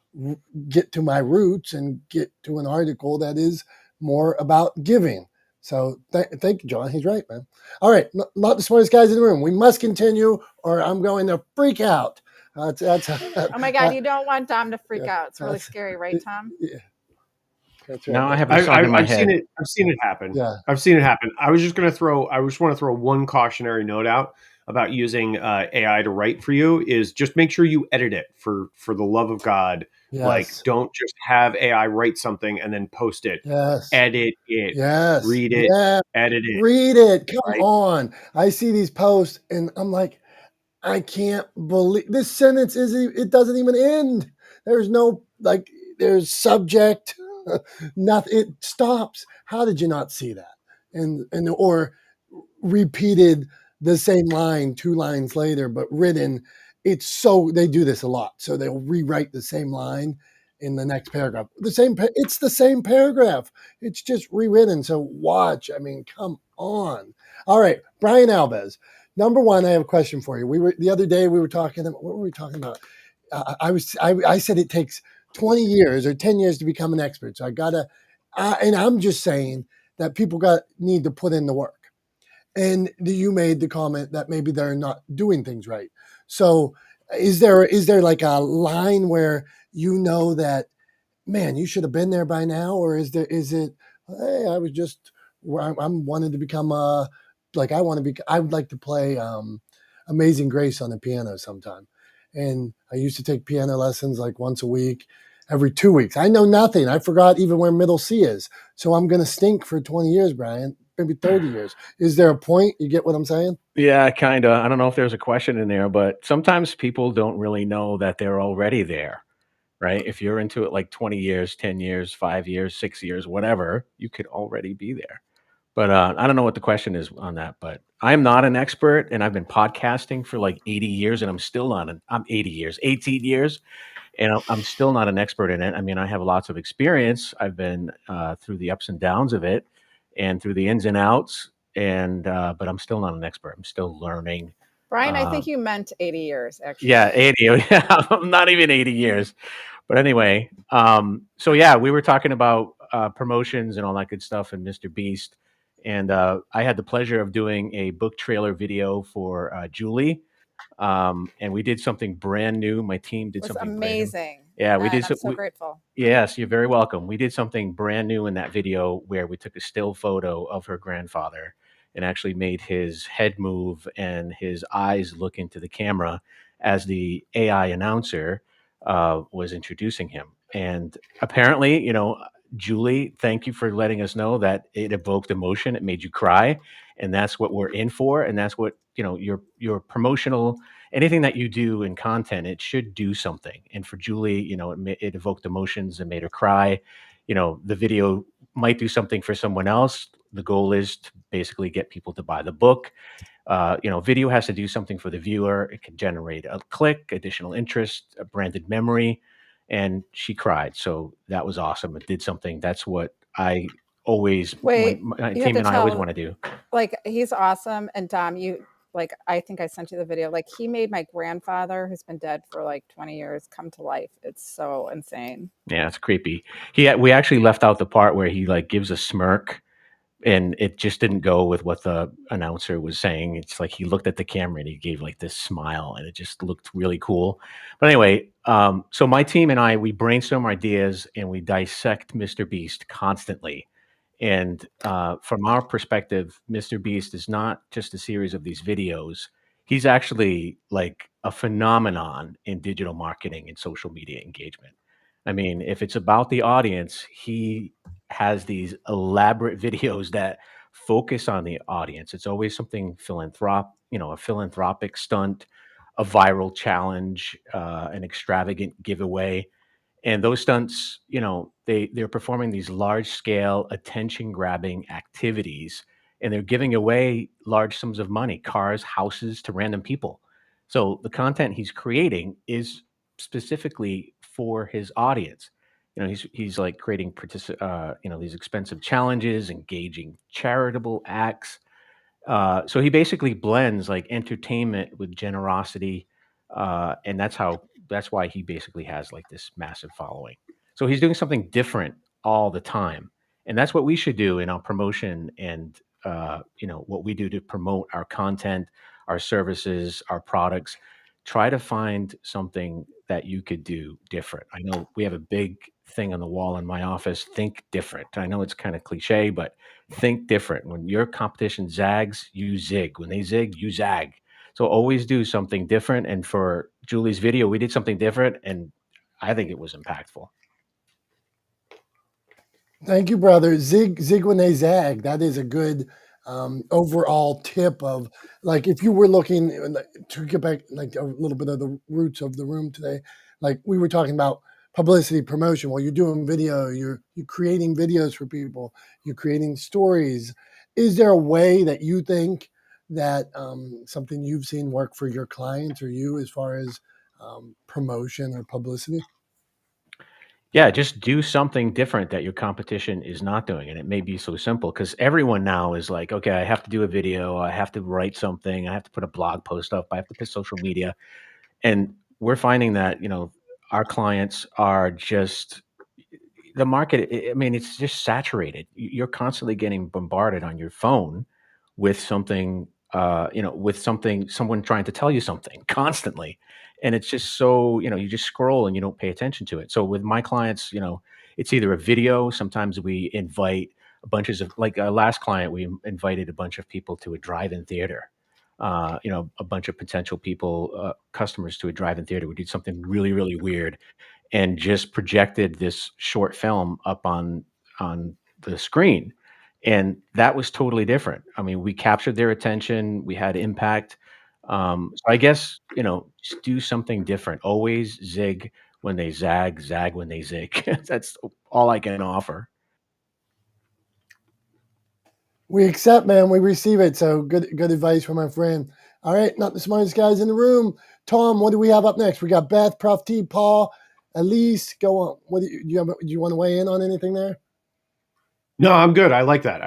get to my roots and get to an article that is more about giving. So thank you, John. He's right, man. All right, not the smartest guys in the room. We must continue, or I'm going to freak out. Oh my God, you don't want Dom to freak out. It's really scary, right, Tom? Yeah. That's right. No, I have a song in my head. I've seen it happen. Yeah. I've seen it happen. I just want to throw one cautionary note out about using AI to write for you is just make sure you edit it for the love of God. Yes. Like, don't just have AI write something and then post it. Yes. Edit it. Yes. Read it. Yes. Edit it. Read it. Come on. I see these posts and I'm like, I can't believe this sentence it doesn't even end. There's no, there's subject, nothing. It stops. How did you not see that? Or repeated the same line 2 lines later, but written. They do this a lot. So they'll rewrite the same line in the next paragraph. It's the same paragraph. It's just rewritten. So watch. I mean, come on. All right, Brian Alves. Number one, I have a question for you. The other day we were talking. What were we talking about? I said it takes 20 years or 10 years to become an expert. So and I'm just saying that people need to put in the work. And you made the comment that maybe they're not doing things right. So is there like a line where you know that, man, you should have been there by now? Or is it, hey, I'm wanting to become I would like to play Amazing Grace on the piano sometime. And I used to take piano lessons like once a week, every 2 weeks. I know nothing. I forgot even where middle C is. So I'm going to stink for 20 years, Brian, maybe 30 years. Is there a point? You get what I'm saying? Yeah, kind of. I don't know if there's a question in there, but sometimes people don't really know that they're already there, right? If you're into it like 20 years, 10 years, 5 years, 6 years, whatever, you could already be there. But I don't know what the question is on that, but I'm not an expert, and I've been podcasting for like 80 years, and I'm still not I'm 80 years, 18 years, and I'm still not an expert in it. I mean, I have lots of experience. I've been through the ups and downs of it and through the ins and outs, but I'm still not an expert. I'm still learning. Brian, I think you meant 80 years, actually. Yeah, 80. Yeah, I'm not even 80 years. But anyway, so yeah, we were talking about promotions and all that good stuff and Mr. Beast. And I had the pleasure of doing a book trailer video for Julie. And we did something brand new. My team did something amazing. Yeah, we did. I'm so grateful. Yes, you're very welcome. We did something brand new in that video where we took a still photo of her grandfather and actually made his head move and his eyes look into the camera as the AI announcer was introducing him. And apparently, Julie, thank you for letting us know that it evoked emotion. It made you cry. And that's what we're in for. And that's what, your promotional, anything that you do in content, it should do something. And for Julie, it evoked emotions and made her cry. The video might do something for someone else. The goal is to basically get people to buy the book. Video has to do something for the viewer. It can generate a click, additional interest, a branded memory. And she cried. So that was awesome. It did something. That's what I always, my team and I always want to do. Like, he's awesome. And Dom, like, I think I sent you the video. Like, he made my grandfather, who's been dead for like 20 years, come to life. It's so insane. Yeah, it's creepy. We actually left out the part where he like gives a smirk, and it just didn't go with what the announcer was saying. It's like he looked at the camera and he gave like this smile, and it just looked really cool. But anyway, so my team and I, we brainstorm ideas and we dissect Mr. Beast constantly. And from our perspective, Mr. Beast is not just a series of these videos. He's actually like a phenomenon in digital marketing and social media engagement. I mean, if it's about the audience, he has these elaborate videos that focus on the audience. It's always something a philanthropic stunt, a viral challenge, an extravagant giveaway. And those stunts, they're performing these large scale attention grabbing activities, and they're giving away large sums of money, cars, houses, to random people. So the content he's creating is specifically for his audience. He's like creating these expensive challenges, engaging charitable acts. So he basically blends like entertainment with generosity, and that's why he basically has like this massive following. So he's doing something different all the time, and that's what we should do in our promotion and what we do to promote our content, our services, our products. Try to find something that you could do different. I know we have a big thing on the wall in my office. Think different. I know it's kind of cliche, but think different. When your competition zags, you zig. When they zig, you zag. So always do something different. And for Julie's video, we did something different, and I think it was impactful. Thank you, brother. Zig when they zag. That is a good overall tip of, like, if you were looking to get back like a little bit of the roots of the room today, like we were talking about publicity promotion. Well, you're doing video, you're creating videos for people, you're creating stories. Is there a way that you think that something you've seen work for your clients or you as far as promotion or publicity? Yeah, just do something different that your competition is not doing. And it may be so simple because everyone now is like, okay, I have to do a video, I have to write something, I have to put a blog post up, I have to put social media. And we're finding that, our clients are just the market. I mean, it's just saturated. You're constantly getting bombarded on your phone with something, someone trying to tell you something constantly. And it's just so, you just scroll and you don't pay attention to it. So with my clients, it's either a video. Sometimes we invite like our last client, we invited a bunch of people to a drive-in theater. A bunch of potential people, customers to a drive-in theater. We did something really, really weird and just projected this short film up on the screen, and that was totally different. I mean, we captured their attention, we had impact. So I guess, just do something different. Always zig when they zag, zag when they zig. That's all I can offer. We accept, man. We receive it. So good advice from our friend. All right, not the smartest guys in the room. Tom, what do we have up next? We got Beth, Prof T, Paul, Elise. Go on. What do you want to weigh in on anything there? No, I'm good. I like that.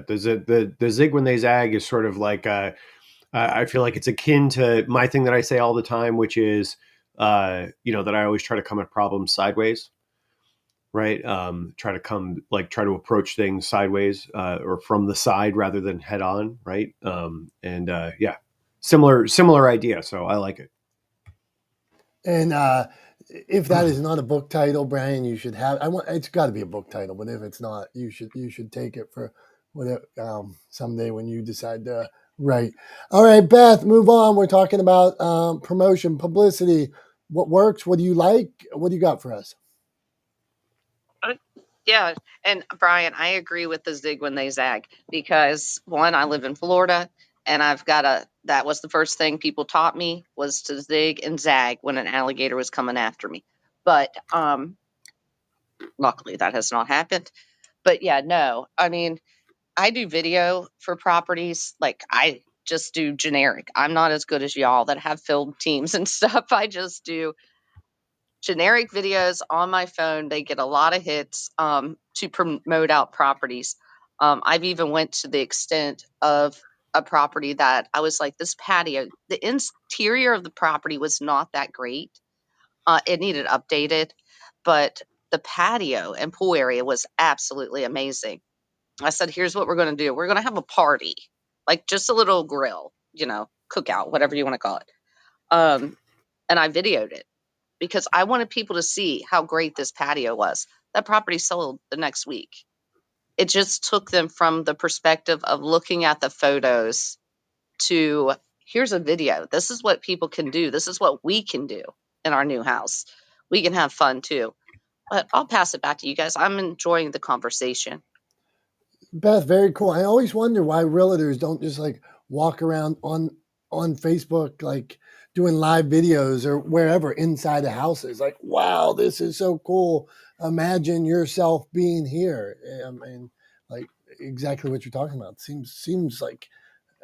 The zig when they zag is sort of like I feel like it's akin to my thing that I say all the time, which is that I always try to come at problems sideways. Right. Try to approach things sideways or from the side rather than head on. Right. Yeah, similar idea. So I like it. And if that is not a book title, Brian, you should have. It's got to be a book title, but if it's not, you should take it for whatever someday when you decide to write. All right, Beth, move on. We're talking about promotion, publicity. What works? What do you like? What do you got for us? Yeah, and Brian, I agree with the zig when they zag because one, I live in Florida, and that was the first thing people taught me was to zig and zag when an alligator was coming after me. But luckily that has not happened. But yeah, no, I mean, I do video for properties. Like I just do generic. I'm not as good as y'all that have film teams and stuff. I just do generic videos on my phone. They get a lot of hits to promote out properties. I've even went to the extent of a property that I was like, this patio, the interior of the property was not that great. It needed updated, but the patio and pool area was absolutely amazing. I said, here's what we're going to do. We're going to have a party, like just a little grill, cookout, whatever you want to call it. And I videoed it because I wanted people to see how great this patio was. That property sold the next week. It just took them from the perspective of looking at the photos to here's a video. This is what people can do. This is what we can do in our new house. We can have fun too. But I'll pass it back to you guys. I'm enjoying the conversation. Beth, very cool. I always wonder why realtors don't just like walk around on Facebook, like doing live videos or wherever inside the houses. Like, wow, this is so cool. Imagine yourself being here. I mean, like exactly what you're talking about. Seems like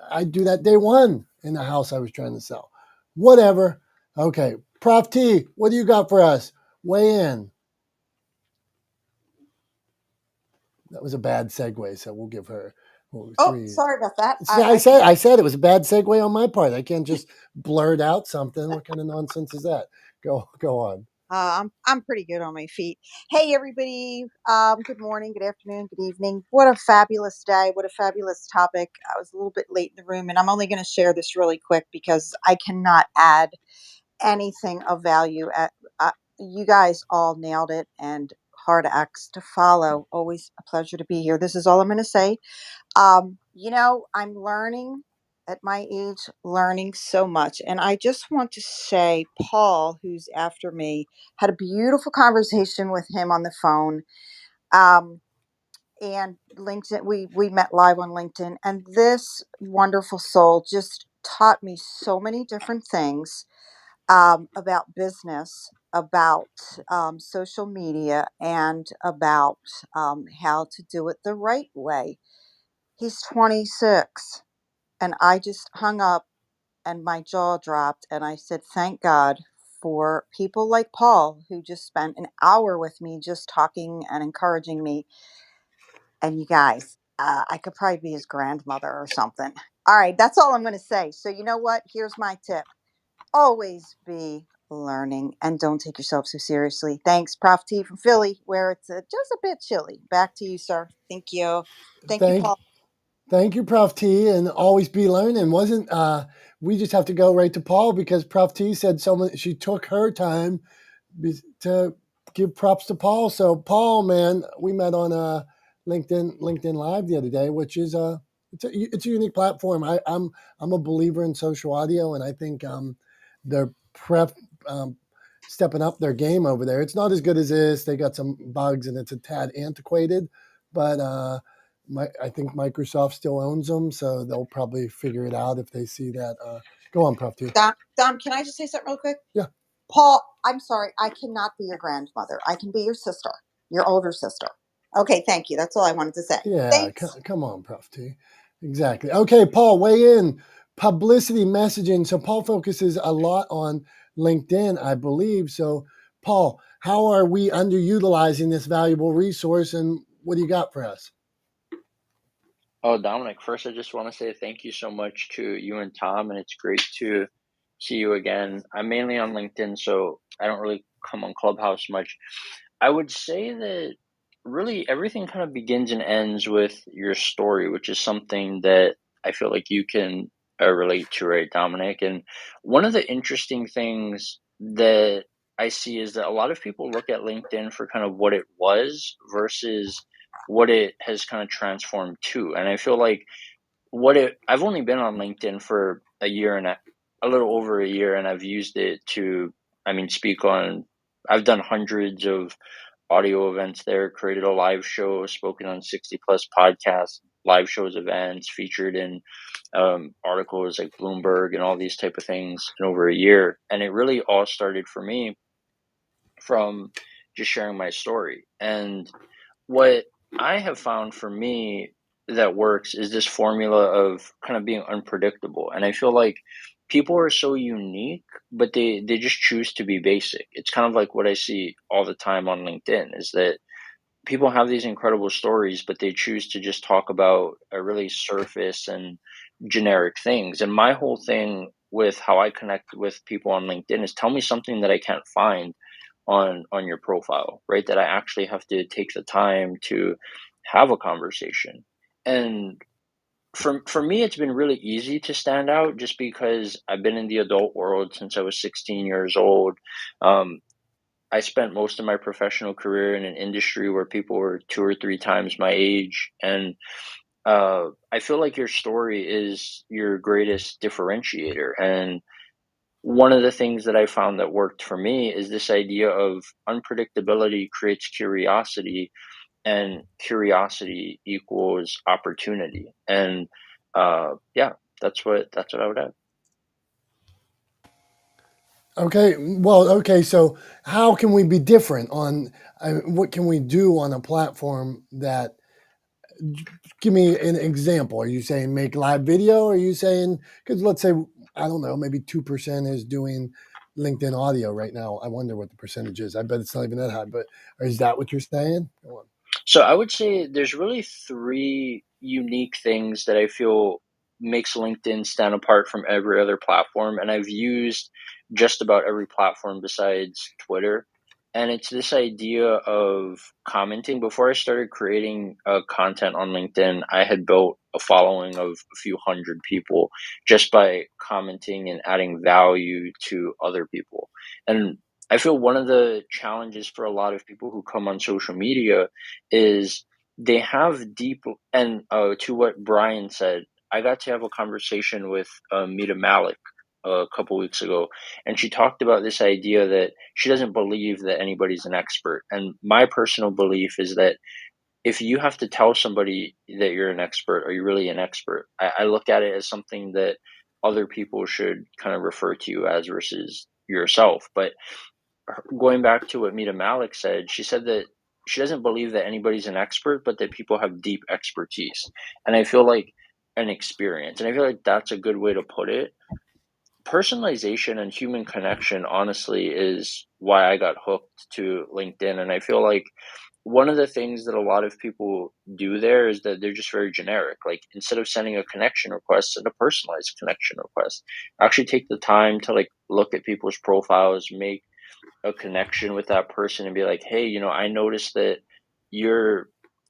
I'd do that day one in the house I was trying to sell. Whatever. Okay, Prof T, what do you got for us? Weigh in. That was a bad segue, so we'll give her three. Sorry about that. See, I said it was a bad segue on my part. I can't just blurt out something. What kind of nonsense is that? Go on. I'm pretty good on my feet. Hey, everybody. Good morning, good afternoon, good evening. What a fabulous day. What a fabulous topic. I was a little bit late in the room, and I'm only going to share this really quick because I cannot add anything of value. You guys all nailed it, and hard acts to follow. Always a pleasure to be here. This is all I'm going to say. I'm learning at my age, learning so much. And I just want to say, Paul, who's after me, had a beautiful conversation with him on the phone. And LinkedIn, we met live on LinkedIn. And this wonderful soul just taught me so many different things about business, about social media, and about how to do it the right way. He's 26. And I just hung up and my jaw dropped. And I said, thank God for people like Paul, who just spent an hour with me, just talking and encouraging me. And you guys, I could probably be his grandmother or something. All right, that's all I'm going to say. So, you know what? Here's my tip. Always be learning and don't take yourself so seriously. Thanks, Prof T from Philly, where it's just a bit chilly. Back to you, sir. Thank you. Thank you, Paul. Thank you, Prof T, and always be learning. Wasn't we just have to go right to Paul because Prof T said she took her time to give props to Paul. So Paul, man, we met on LinkedIn Live the other day, which is it's a unique platform. I'm a believer in social audio, and I think they're stepping up their game over there. It's not as good as this. They got some bugs, and it's a tad antiquated, but I think Microsoft still owns them, so they'll probably figure it out if they see that. Go on, Prof T. Dom, can I just say something real quick? Yeah. Paul, I'm sorry. I cannot be your grandmother. I can be your sister, your older sister. Okay, thank you. That's all I wanted to say. Yeah, come on, Prof T. Exactly. Okay, Paul, weigh in. Publicity messaging. So Paul focuses a lot on LinkedIn, I believe. So, Paul, how are we underutilizing this valuable resource, and what do you got for us? Oh, Dominic, first I just want to say thank you so much to you and Tom, and it's great to see you again. I'm mainly on LinkedIn, so I don't really come on Clubhouse much. I would say that really everything kind of begins and ends with your story, which is something that I feel like you can relate to, right, Dominic? And one of the interesting things that I see is that a lot of people look at LinkedIn for kind of what it was versus what it has kind of transformed to. And I feel like I've only been on LinkedIn for a year and a little over a year, and I've used it to, speak on, I've done hundreds of audio events there, created a live show, spoken on 60 plus podcasts, live shows, events, featured in articles like Bloomberg and all these type of things in over a year. And it really all started for me from just sharing my story. And what I have found for me that works is this formula of kind of being unpredictable. And I feel like people are so unique, but they just choose to be basic. It's kind of like what I see all the time on LinkedIn is that people have these incredible stories, but they choose to just talk about a really surface and generic things. And my whole thing with how I connect with people on LinkedIn is tell me something that I can't find on your profile, right? That I actually have to take the time to have a conversation. And for me, it's been really easy to stand out just because I've been in the adult world since I was 16 years old. I spent most of my professional career in an industry where people were 2 or 3 times my age, and I feel like your story is your greatest differentiator. And one of the things that I found that worked for me is this idea of unpredictability creates curiosity, and curiosity equals opportunity. And yeah, that's what I would add. Okay, well, okay. So, how can we be different on what can we do on a platform that? Give me an example. Are you saying make live video? Are you saying because let's say I don't know, maybe 2% is doing LinkedIn audio right now. I wonder what the percentage is. I bet it's not even that high. But is that what you're saying? Go on. So I would say there's really three unique things that I feel makes LinkedIn stand apart from every other platform. And I've used just about every platform besides Twitter. And it's this idea of commenting. Before I started creating content on LinkedIn, I had built a following of a few hundred people just by commenting and adding value to other people. And I feel one of the challenges for a lot of people who come on social media is they have deep, and to what Brian said, I got to have a conversation with Mita Malik a couple weeks ago, and she talked about this idea that she doesn't believe that anybody's an expert. And my personal belief is that if you have to tell somebody that you're an expert, are you really an expert? I look at it as something that other people should kind of refer to you as versus yourself. But going back to what Mita Malik said, she said that she doesn't believe that anybody's an expert, but that people have deep expertise. And I feel like an experience. And I feel like that's a good way to put it. Personalization and human connection, honestly, is why I got hooked to LinkedIn. And I feel like one of the things that a lot of people do there is that they're just very generic. Like instead of sending a connection request, send a personalized connection request. Actually take the time to like look at people's profiles, make a connection with that person and be like, hey, I noticed that you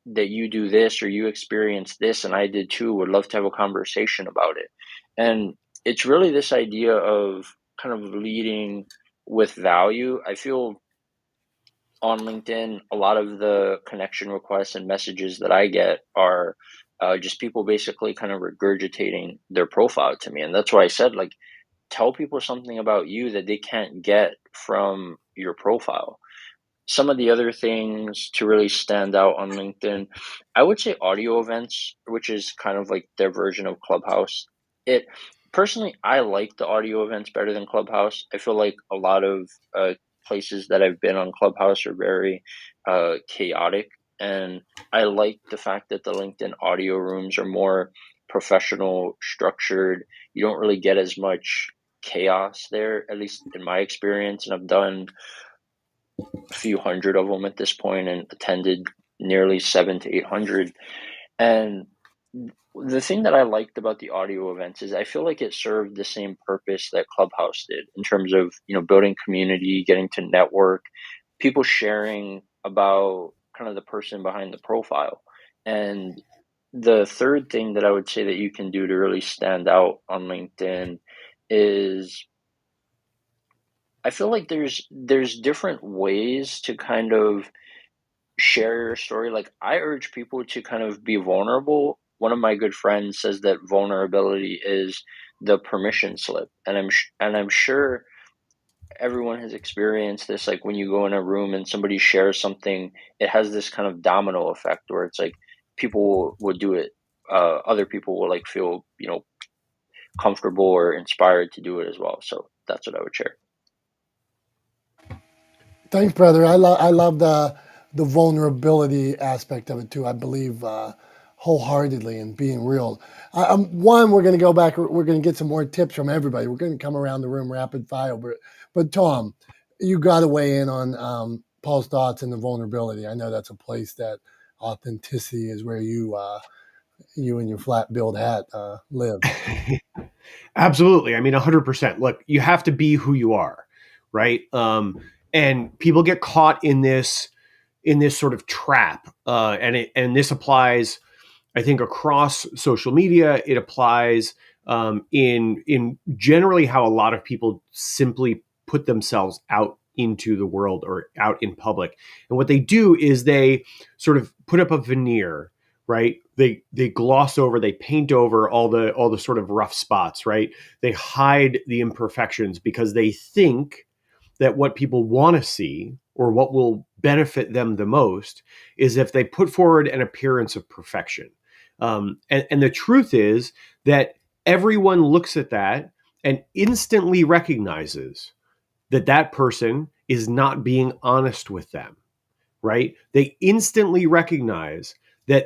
do this or you experience this and I did too. Would love to have a conversation about it. And it's really this idea of kind of leading with value. I feel on LinkedIn, a lot of the connection requests and messages that I get are just people basically kind of regurgitating their profile to me. And that's why I said, like, tell people something about you that they can't get from your profile. Some of the other things to really stand out on LinkedIn, I would say audio events, which is kind of like their version of Clubhouse. It personally, I like the audio events better than Clubhouse. I feel like a lot of places that I've been on Clubhouse are very chaotic, and I like the fact that the LinkedIn audio rooms are more professional, structured. You don't really get as much chaos there, at least in my experience, and I've done a few hundred of them at this point and attended nearly 700 to 800. And the thing that I liked about the audio events is I feel like it served the same purpose that Clubhouse did in terms of, building community, getting to network, people sharing about kind of the person behind the profile. And the third thing that I would say that you can do to really stand out on LinkedIn is I feel like there's different ways to kind of share your story. Like I urge people to kind of be vulnerable. One of my good friends says that vulnerability is the permission slip, and I'm sure everyone has experienced this. Like when you go in a room and somebody shares something, it has this kind of domino effect where it's like people will do it. Other people will like feel comfortable or inspired to do it as well. So that's what I would share. Thanks, brother. I love the vulnerability aspect of it too. I believe wholeheartedly in being real. One, we're going to go back. We're going to get some more tips from everybody. We're going to come around the room rapid fire. But Tom, you got to weigh in on Paul's thoughts and the vulnerability. I know that's a place that authenticity is where you you and your flat billed hat live. Absolutely. I mean, 100%. Look, you have to be who you are, right? And people get caught in this sort of trap, and this applies, I think, across social media. It applies in generally how a lot of people simply put themselves out into the world or out in public. And what they do is they sort of put up a veneer, right? They gloss over, they paint over all the sort of rough spots, right? They hide the imperfections because they think that what people want to see or what will benefit them the most is if they put forward an appearance of perfection. And the truth is that everyone looks at that and instantly recognizes that that person is not being honest with them, right? They instantly recognize that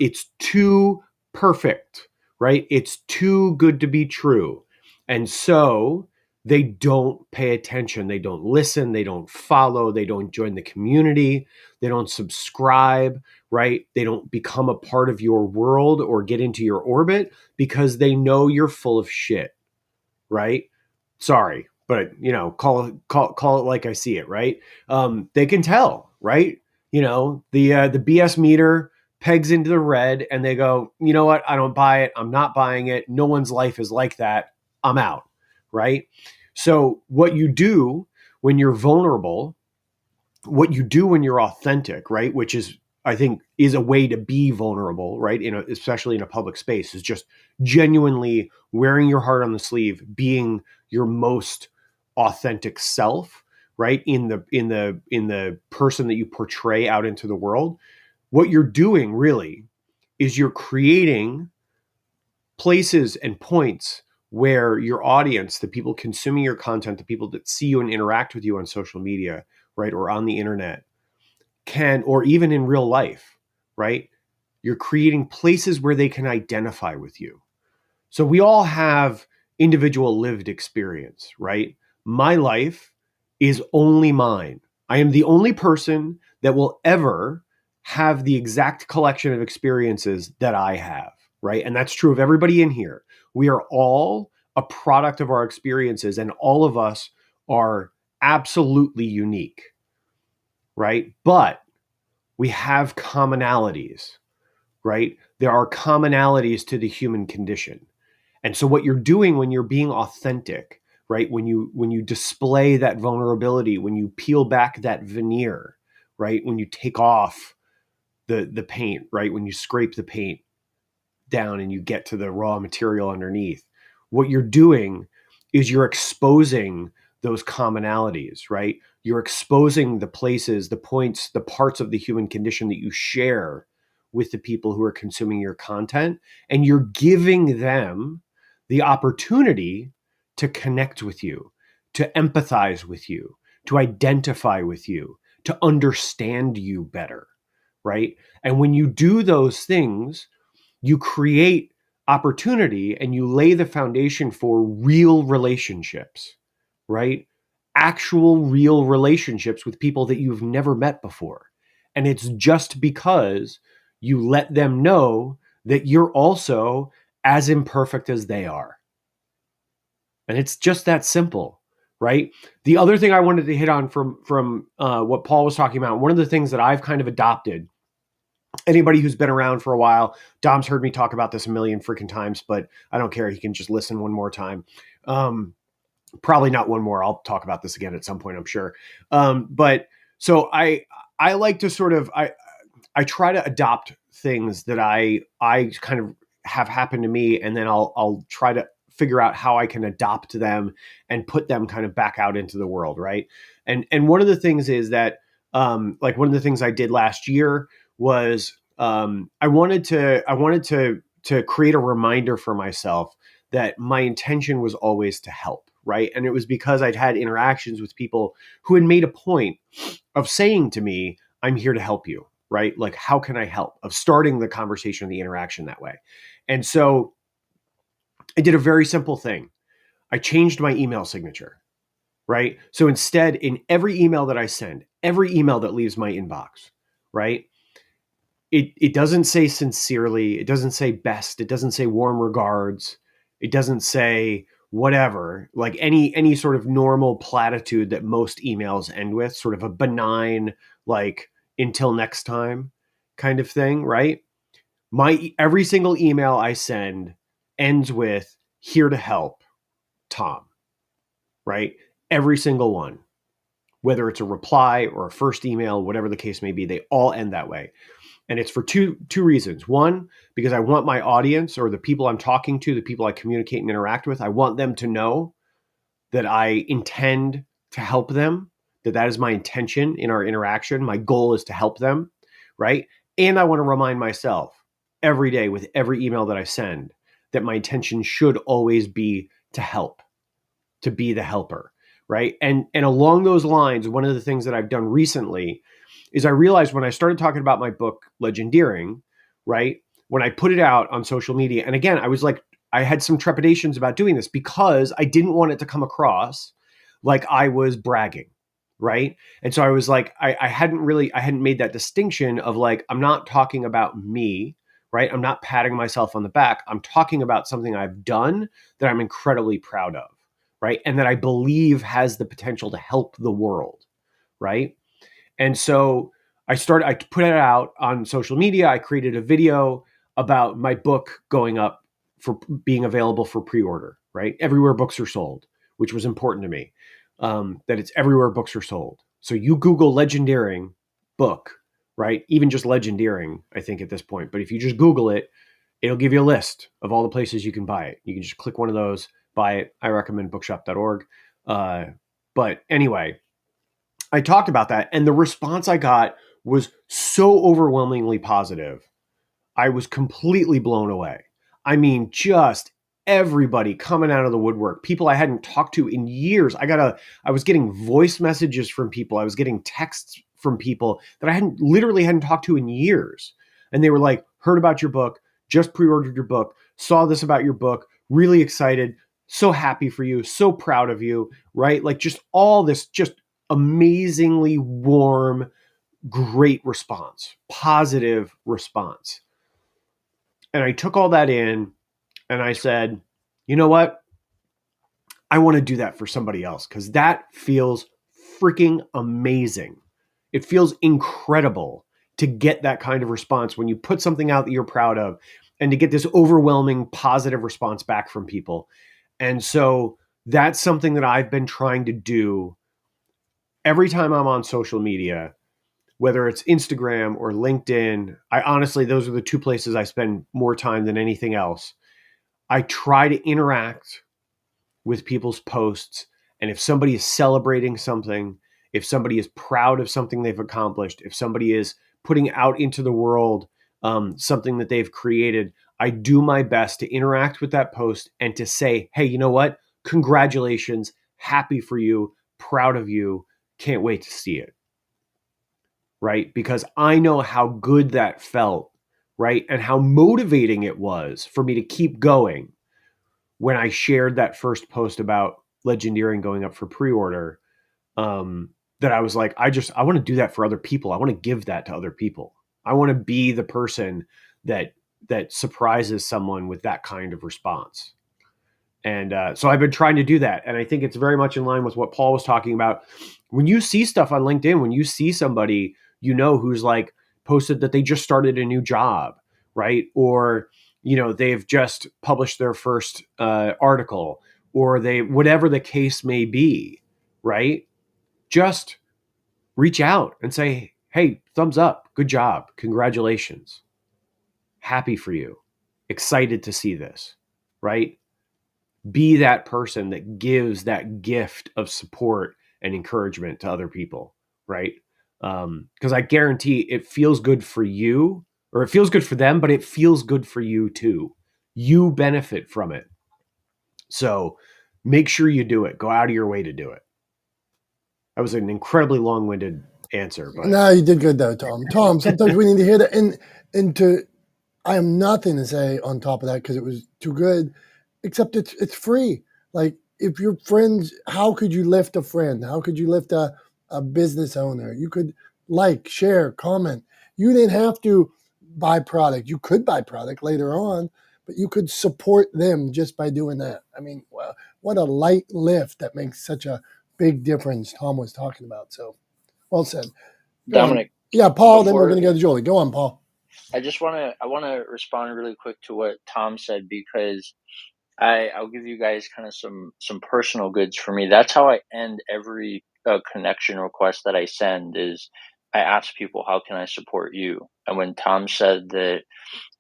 it's too perfect, right? It's too good to be true. And so they don't pay attention. They don't listen. They don't follow. They don't join the community. They don't subscribe, right? They don't become a part of your world or get into your orbit because they know you're full of shit, right? Sorry, but call it like I see it, right? They can tell, right? The BS meter pegs into the red, and they go, you know what? I don't buy it. I'm not buying it. No one's life is like that. I'm out, right? So what you do when you're vulnerable, what you do when you're authentic, right? Which is, I think, is a way to be vulnerable, right? Especially in a public space, is just genuinely wearing your heart on the sleeve, being your most authentic self, right? In the person that you portray out into the world. What you're doing really is you're creating places and points where your audience, the people consuming your content, the people that see you and interact with you on social media, right, or on the internet, can, or even in real life, right? You're creating places where they can identify with you. So we all have individual lived experience, right? My life is only mine. I am the only person that will ever have the exact collection of experiences that I have, right? And that's true of everybody in here. We are all a product of our experiences, and all of us are absolutely unique, right? But we have commonalities, right? There are commonalities to the human condition. And so what you're doing when you're being authentic, right? When you display that vulnerability, when you peel back that veneer, right? When you take off the paint, right? When you scrape the paint down and you get to the raw material underneath, what you're doing is you're exposing those commonalities, right? You're exposing the places, the points, the parts of the human condition that you share with the people who are consuming your content, and you're giving them the opportunity to connect with you, to empathize with you, to identify with you, to understand you better, right? And when you do those things, you create opportunity and you lay the foundation for real relationships, right? Actual real relationships with people that you've never met before. And it's just because you let them know that you're also as imperfect as they are. And it's just that simple, right? The other thing I wanted to hit on from what Paul was talking about, one of the things that I've kind of adopted, anybody who's been around for a while, Dom's heard me talk about this a million freaking times, but I don't care. He can just listen one more time. Probably not one more. I'll talk about this again at some point, I'm sure. But so I like to sort of, I try to adopt things that I kind of have happened to me, and then I'll try to figure out how I can adopt them and put them kind of back out into the world, right? And one of the things is that, like one of the things I did last year was I wanted to create a reminder for myself that my intention was always to help, right? And it was because I'd had interactions with people who had made a point of saying to me, I'm here to help you, right? Like, how can I help? Of starting the conversation, the interaction that way. And so I did a very simple thing. I changed my email signature, right? So instead, in every email that I send, every email that leaves my inbox, right? it doesn't say sincerely. It doesn't say best. It doesn't say warm regards. It doesn't say whatever, like any sort of normal platitude that most emails end with, sort of a benign, like, until next time kind of thing, right? Every single email I send ends with here to help, Tom, right? Every single one, whether it's a reply or a first email, whatever the case may be, they all end that way. And it's for two reasons. One, because I want my audience, or the people I'm talking to, the people I communicate and interact with, I want them to know that I intend to help them, that is my intention in our interaction. My goal is to help them, right? And I want to remind myself every day with every email that I send that my intention should always be to help, to be the helper, right? And along those lines, one of the things that I've done recently is I realized when I started talking about my book, Legendeering, right? When I put it out on social media, and again, I was like, I had some trepidations about doing this because I didn't want it to come across like I was bragging, right? And so I was like, I hadn't made that distinction of like, I'm not talking about me, right? I'm not patting myself on the back. I'm talking about something I've done that I'm incredibly proud of, right? And that I believe has the potential to help the world, right? And so I put it out on social media. I created a video about my book going up for being available for pre-order, right? Everywhere books are sold, which was important to me, that it's everywhere books are sold. So you Google Legendeering book, right? Even just Legendeering, I think at this point. But if you just Google it, it'll give you a list of all the places you can buy it. You can just click one of those, buy it. I recommend bookshop.org. But anyway, I talked about that, and the response I got was so overwhelmingly positive. I was completely blown away. I mean, just everybody coming out of the woodwork, people I hadn't talked to in years. I was getting voice messages from people. I was getting texts from people that I literally hadn't talked to in years. And they were like, heard about your book, just pre-ordered your book, saw this about your book, really excited, so happy for you, so proud of you, right? Like just all this, just amazingly warm, great response, positive response. And I took all that in and I said, you know what? I want to do that for somebody else because that feels freaking amazing. It feels incredible to get that kind of response when you put something out that you're proud of and to get this overwhelming positive response back from people. And so that's something that I've been trying to do every time I'm on social media, whether it's Instagram or LinkedIn. I honestly, those are the two places I spend more time than anything else. I try to interact with people's posts. And if somebody is celebrating something, if somebody is proud of something they've accomplished, if somebody is putting out into the world something that they've created, I do my best to interact with that post and to say, hey, you know what? Congratulations. Happy for you. Proud of you. Can't wait to see it. Right? Because I know how good that felt, right? And how motivating it was for me to keep going when I shared that first post about Legendeering going up for pre-order, that I was like, I want to do that for other people. I want to give that to other people. I want to be the person that surprises someone with that kind of response. And so I've been trying to do that. And I think it's very much in line with what Paul was talking about. When you see stuff on LinkedIn, when you see somebody, you know, who's like posted that they just started a new job, right? Or, you know, they've just published their first article, or whatever the case may be, right? Just reach out and say, hey, thumbs up, good job, congratulations, happy for you, excited to see this, right? Be that person that gives that gift of support and encouragement to other people, right? Because I guarantee it feels good for you, or it feels good for them, but it feels good for you too. You benefit from it. So make sure you do it. Go out of your way to do it. That was an incredibly long-winded answer, but no, you did good though, Tom. Tom, sometimes we need to hear that. And I have nothing to say on top of that because it was too good, except it's free. Like if your friends, how could you lift a friend? How could you lift a business owner? You could like, share, comment. You didn't have to buy product. You could buy product later on, but you could support them just by doing that. I mean, well, what a light lift that makes such a big difference Tom was talking about. So well said. Go on. Dominic, Yeah, Paul, then we're before going to go to Julie. Go on, Paul. I want to respond really quick to what Tom said, because I'll give you guys kind of some personal goods for me. That's how I end every connection request that I send. Is I ask people, how can I support you? And when Tom said that,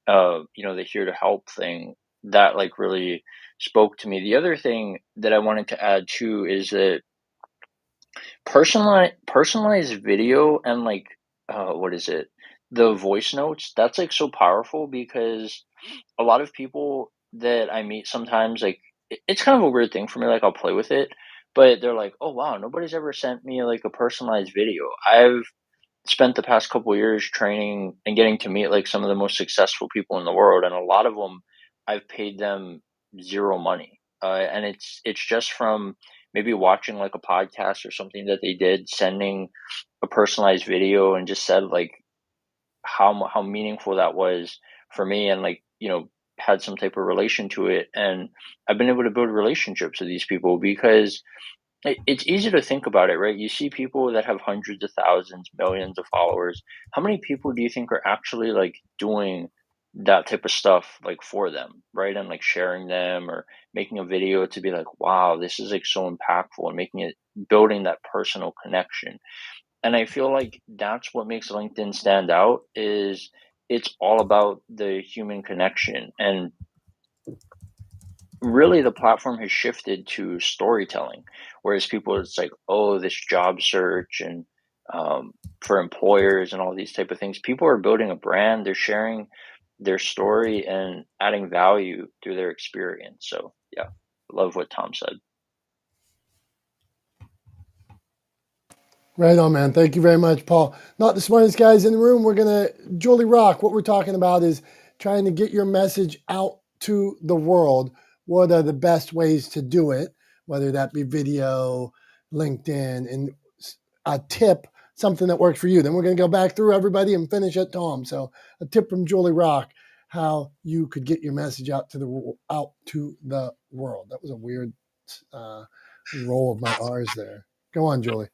the here to help thing, that like really spoke to me. The other thing that I wanted to add too is that personalized video and like what is it? The voice notes, that's like so powerful, because a lot of people that I meet sometimes, like it's kind of a weird thing for me. Like I'll play with it, but they're like, "Oh wow, nobody's ever sent me like a personalized video." I've spent the past couple of years training and getting to meet like some of the most successful people in the world, and a lot of them I've paid them zero money, and it's just from maybe watching like a podcast or something that they did, sending a personalized video, and just said like how meaningful that was for me, and like had some type of relation to it, and I've been able to build relationships with these people, because it's easy to think about it, right? You see people that have hundreds of thousands, millions of followers. How many people do you think are actually like doing that type of stuff like for them, right? And like sharing them or making a video to be like, wow, this is like so impactful, and making it, building that personal connection. And I feel like that's what makes LinkedIn stand out, is it's all about the human connection. And really the platform has shifted to storytelling, whereas people, it's like, oh, this job search and for employers and all these type of things, people are building a brand, they're sharing their story and adding value through their experience. So yeah, love what Tom said. Right on, man. Thank you very much, Paul. Not the smartest guys in the room. We're going to, Julie Rock, what we're talking about is trying to get your message out to the world. What are the best ways to do it, whether that be video, LinkedIn, and a tip, something that works for you. Then we're going to go back through everybody and finish at Tom. So a tip from Julie Rock, how you could get your message out to the world. That was a weird roll of my R's there. Go on, Julie.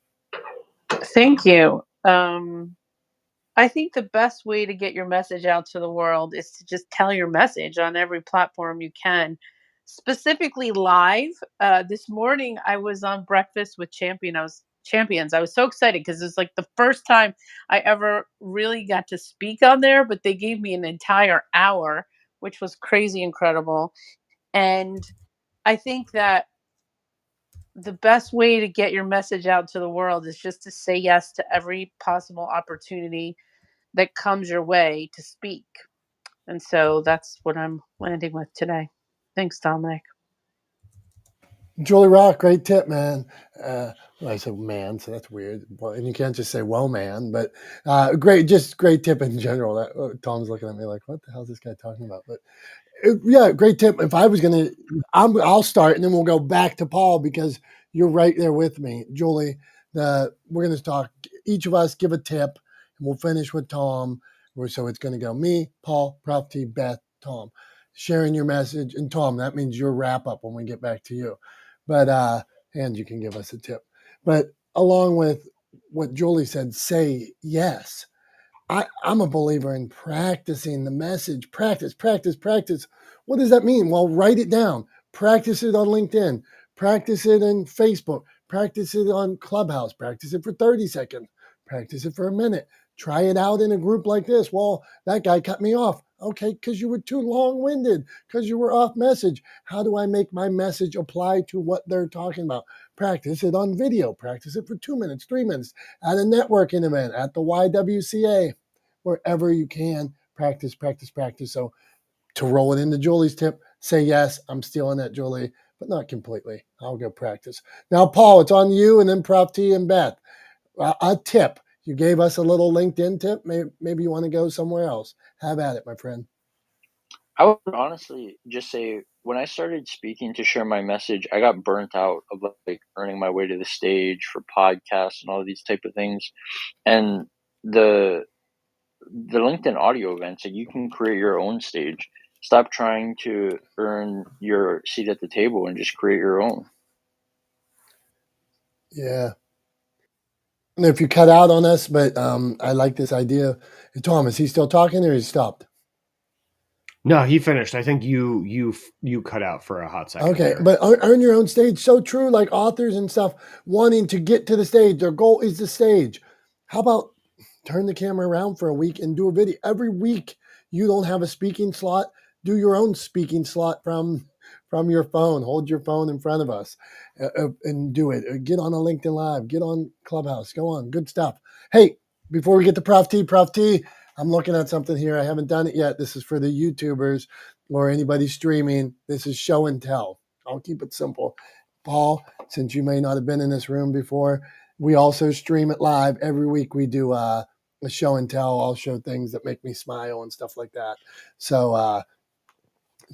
Thank you. I think the best way to get your message out to the world is to just tell your message on every platform you can, specifically live. This morning I was on Breakfast with Champions. I was so excited because it's like the first time I ever really got to speak on there, but they gave me an entire hour, which was crazy incredible. And I think that the best way to get your message out to the world is just to say yes to every possible opportunity that comes your way to speak. And so that's what I'm landing with today. Thanks, Dominic. Julie Rock, great tip, man. I said man, so that's weird. Well, and you can't just say "well, man," but great tip in general. Tom's looking at me like, "What the hell is this guy talking about?" But yeah, great tip. If I was gonna, I'll start, and then we'll go back to Paul because you're right there with me, Julie. We're gonna talk. Each of us give a tip, and we'll finish with Tom. So it's gonna go me, Paul, Prof T, Beth, Tom, sharing your message, and Tom. That means your wrap up when we get back to you. But and you can give us a tip. But along with what Julie said, say yes. I'm a believer in practicing the message. Practice. What does that mean? Well, write it down. Practice it on LinkedIn. Practice it in Facebook. Practice it on Clubhouse. Practice it for 30 seconds. Practice it for a minute. Try it out in a group like this. Well, that guy cut me off. Okay, because you were too long-winded, because you were off message. How do I make my message apply to what they're talking about? Practice it on video. Practice it for 2 minutes, 3 minutes, at a networking event, at the YWCA. Wherever you can, practice. So to roll it into Julie's tip, say yes. I'm stealing that, Julie, but not completely. I'll go practice. Now, Paul, it's on you, and then Prof T and Beth. A tip. You gave us a little LinkedIn tip. Maybe you want to go somewhere else. Have at it, my friend. I would honestly just say, when I started speaking to share my message, I got burnt out of like earning my way to the stage for podcasts and all these type of things. And the the LinkedIn audio events, and you can create your own stage. Stop trying to earn your seat at the table and just create your own. Yeah. And if you cut out on us, but I like this idea. Tom, is he still talking or he stopped? No, he finished. I think you cut out for a hot second. Okay, there. but earn your own stage. So true, like authors and stuff wanting to get to the stage. Their goal is the stage. How about turn the camera around for a week and do a video? Every week you don't have a speaking slot, do your own speaking slot from your phone. Hold your phone in front of us and do it. Get on a LinkedIn Live. Get on Clubhouse. Go on. Good stuff. Hey, before we get to Prof T, I'm looking at something here. I haven't done it yet. This is for the YouTubers or anybody streaming. This is show and tell. I'll keep it simple. Paul, since you may not have been in this room before, we also stream it live. Every week we do a show and tell. I'll show things that make me smile and stuff like that. So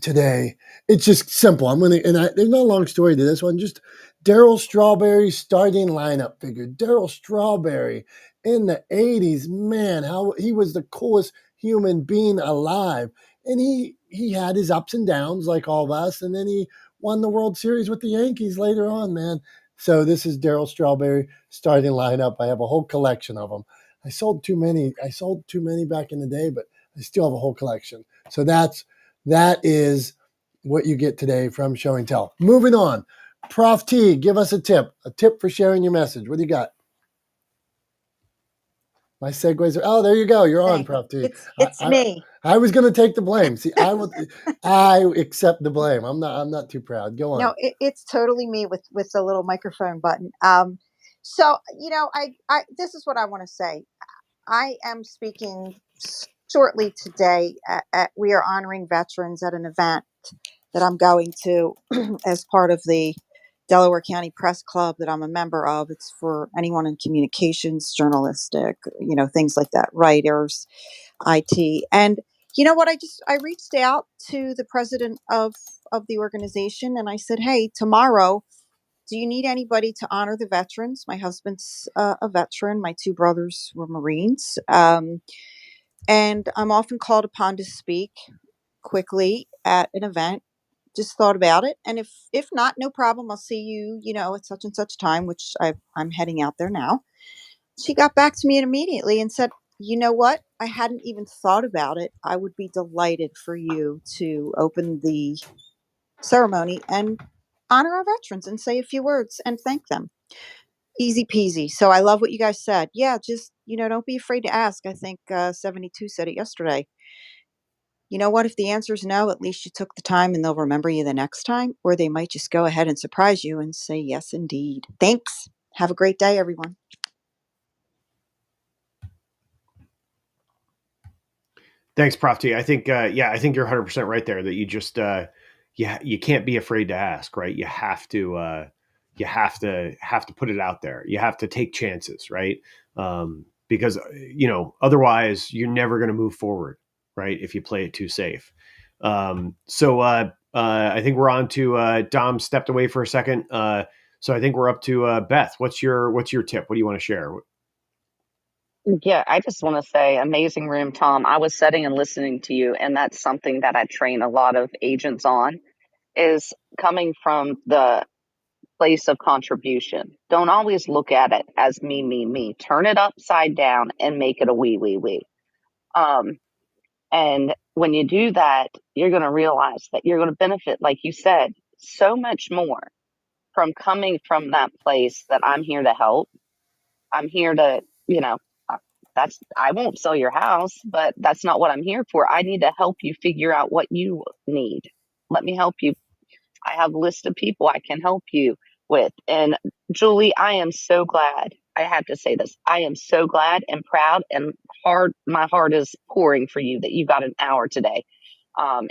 today, it's just simple. There's no long story to this one. Just Darryl Strawberry's starting lineup figure. Darryl Strawberry in the 80s, man, how he was the coolest human being alive. And he had his ups and downs like all of us. And then he won the World Series with the Yankees later on, man. So this is Darryl Strawberry starting lineup. I have a whole collection of them. I sold too many back in the day, but I still have a whole collection. So that is what you get today from Show and Tell. Moving on. Prof T, give us a tip for sharing your message. What do you got? My segues are, oh, there you go. You're on, Prof T. It's me. I was going to take the blame. See, I accept the blame. I'm not too proud. Go on. No, it's totally me with the little microphone button. So, I this is what I want to say. I am speaking shortly today we are honoring veterans at an event that I'm going to as part of the Delaware County Press Club that I'm a member of. It's for anyone in communications, journalistic, things like that, writers, IT. And you know what? I reached out to the president of the organization and I said, hey, tomorrow, do you need anybody to honor the veterans? My husband's a veteran. My two brothers were Marines. And I'm often called upon to speak quickly at an event. Just thought about it. And if not, no problem. I'll see you, at such and such time, which I'm heading out there now. She got back to me immediately and said, you know what? I hadn't even thought about it. I would be delighted for you to open the ceremony and honor our veterans and say a few words and thank them. Easy peasy. So I love what you guys said. Yeah, just, don't be afraid to ask. I think 72 said it yesterday. You know what? If the answer is no, at least you took the time and they'll remember you the next time, or they might just go ahead and surprise you and say, yes, indeed. Thanks. Have a great day, everyone. Thanks, Prof T. I think you're 100% right there that you just you can't be afraid to ask, right? You have to put it out there. You have to take chances, right? Because otherwise you're never going to move forward, right? If you play it too safe. So I think we're on to Dom stepped away for a second. So I think we're up to Beth. What's your tip? What do you want to share? Yeah, I just want to say, amazing room, Tom. I was sitting and listening to you, and that's something that I train a lot of agents on, is coming from the place of contribution. Don't always look at it as me, me, me. Turn it upside down and make it a we, we, we. And when you do that, you're going to realize that you're going to benefit, like you said, so much more from coming from that place that I'm here to help. I'm here to, I won't sell your house, but that's not what I'm here for. I need to help you figure out what you need. Let me help you. I have a list of people I can help you with. And Julie, I am so glad. I have to say this. I am so glad and proud and my heart is pouring for you that you got an hour today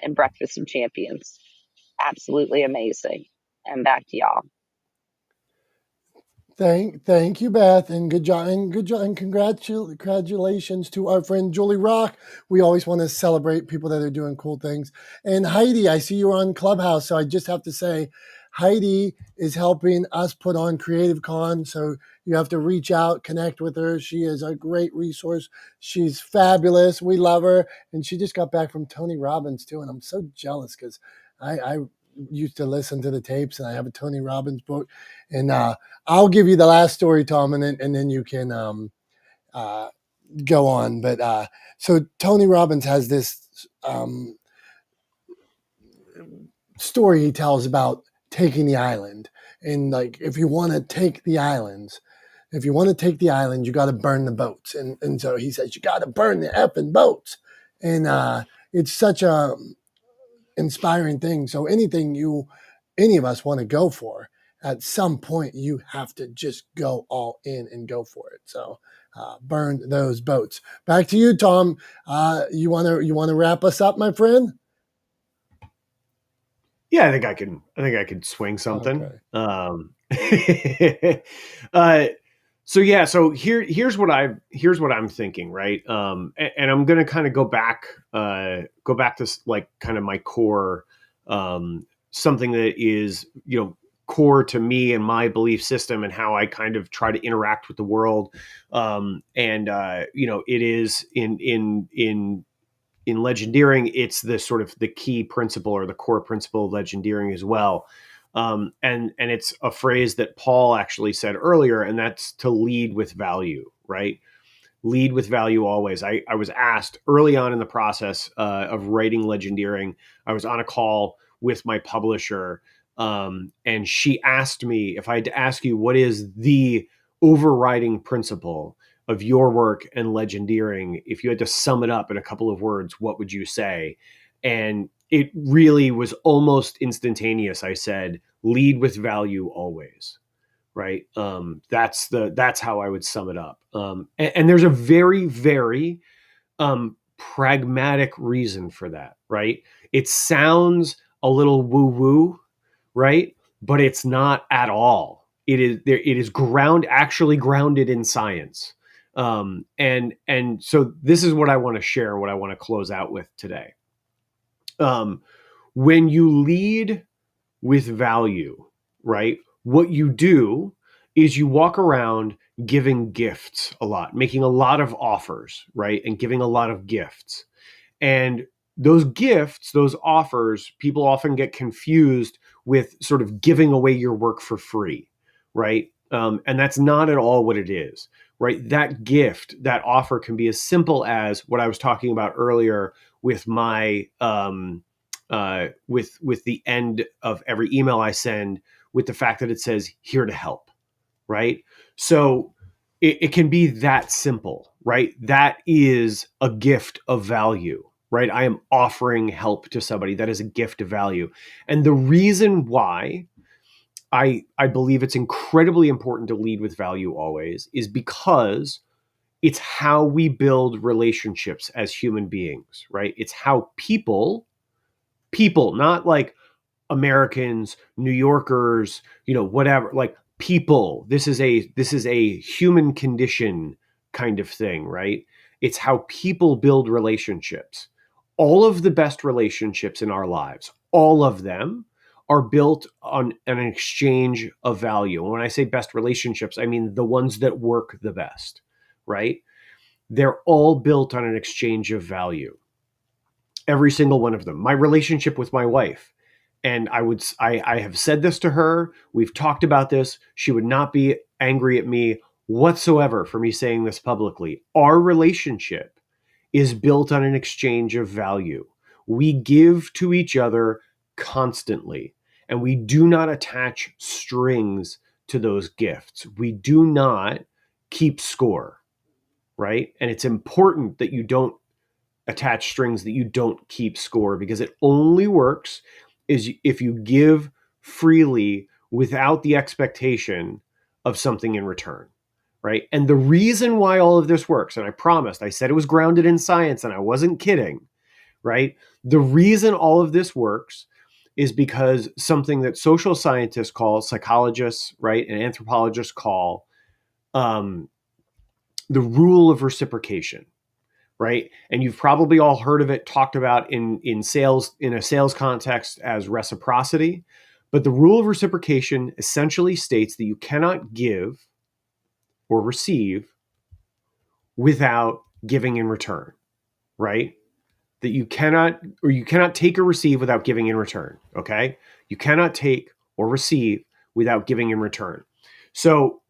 in Breakfast of Champions. Absolutely amazing. And back to y'all. Thank you, Beth, and good job, and congratulations to our friend Julie Rock. We always want to celebrate people that are doing cool things. And Heidi, I see you on Clubhouse, so I just have to say, Heidi is helping us put on Creative Con, so You have to reach out, connect with her. She is a great resource. She's fabulous. We love her. And she just got back from Tony Robbins too. And I'm so jealous because I used to listen to the tapes, and I have a Tony Robbins book. And I'll give you the last story, Tom, and then you can go on. But so Tony Robbins has this story he tells about taking the island. And like, if you want to take the islands, you got to burn the boats. And so he says, you got to burn the effing boats. And it's such a inspiring thing. So anything any of us want to go for, at some point you have to just go all in and go for it. So burn those boats. Back to you, Tom. You want to wrap us up, my friend? Yeah, I think I can swing something. Okay. So here's what I'm thinking, right? And I'm going to kind of go back to like kind of my core, something that is, core to me and my belief system and how I kind of try to interact with the world. It is in legendeering, it's the sort of the key principle or the core principle of legendeering as well. And it's a phrase that Paul actually said earlier, and that's to lead with value, right? Lead with value always. I was asked early on in the process of writing legendeering. I was on a call with my publisher, and she asked me if I had to ask you, what is the overriding principle of your work and legendeering? If you had to sum it up in a couple of words, what would you say? And it really was almost instantaneous. I said, lead with value always. Right. That's how I would sum it up. And there's a very, very pragmatic reason for that. Right. It sounds a little woo woo, right? But it's not at all. It is actually grounded in science. And so this is what I want to share, what I want to close out with today. When you lead with value, right? What you do is you walk around giving gifts a lot, making a lot of offers, right? And giving a lot of gifts. And those gifts, those offers, people often get confused with sort of giving away your work for free, right? And that's not at all what it is, right? That gift, that offer can be as simple as what I was talking about earlier with my with the end of every email I send, with the fact that it says here to help, right? So it can be that simple, right? That is a gift of value, right? I am offering help to somebody. That is a gift of value. And the reason why I believe it's incredibly important to lead with value always is because it's how we build relationships as human beings, right? It's how people, not like Americans, New Yorkers, whatever, like people. This is a human condition kind of thing, right? It's how people build relationships. All of the best relationships in our lives, all of them are built on an exchange of value. And when I say best relationships, I mean the ones that work the best, right? They're all built on an exchange of value. Every single one of them. My relationship with my wife, and I have said this to her. We've talked about this. She would not be angry at me whatsoever for me saying this publicly. Our relationship is built on an exchange of value. We give to each other constantly, and we do not attach strings to those gifts. We do not keep score, right? And it's important that you don't attach strings, that you don't keep score, because it only works is if you give freely without the expectation of something in return, right? And the reason why all of this works, and I said it was grounded in science, and I wasn't kidding, right? The reason all of this works is because something that social scientists call, psychologists, right, and anthropologists call the rule of reciprocation. Right. And you've probably all heard of it talked about in sales, in a sales context, as reciprocity. But the rule of reciprocation essentially states that you cannot give or receive without giving in return, right? That you cannot take or receive without giving in return, okay? You cannot take or receive without giving in return. So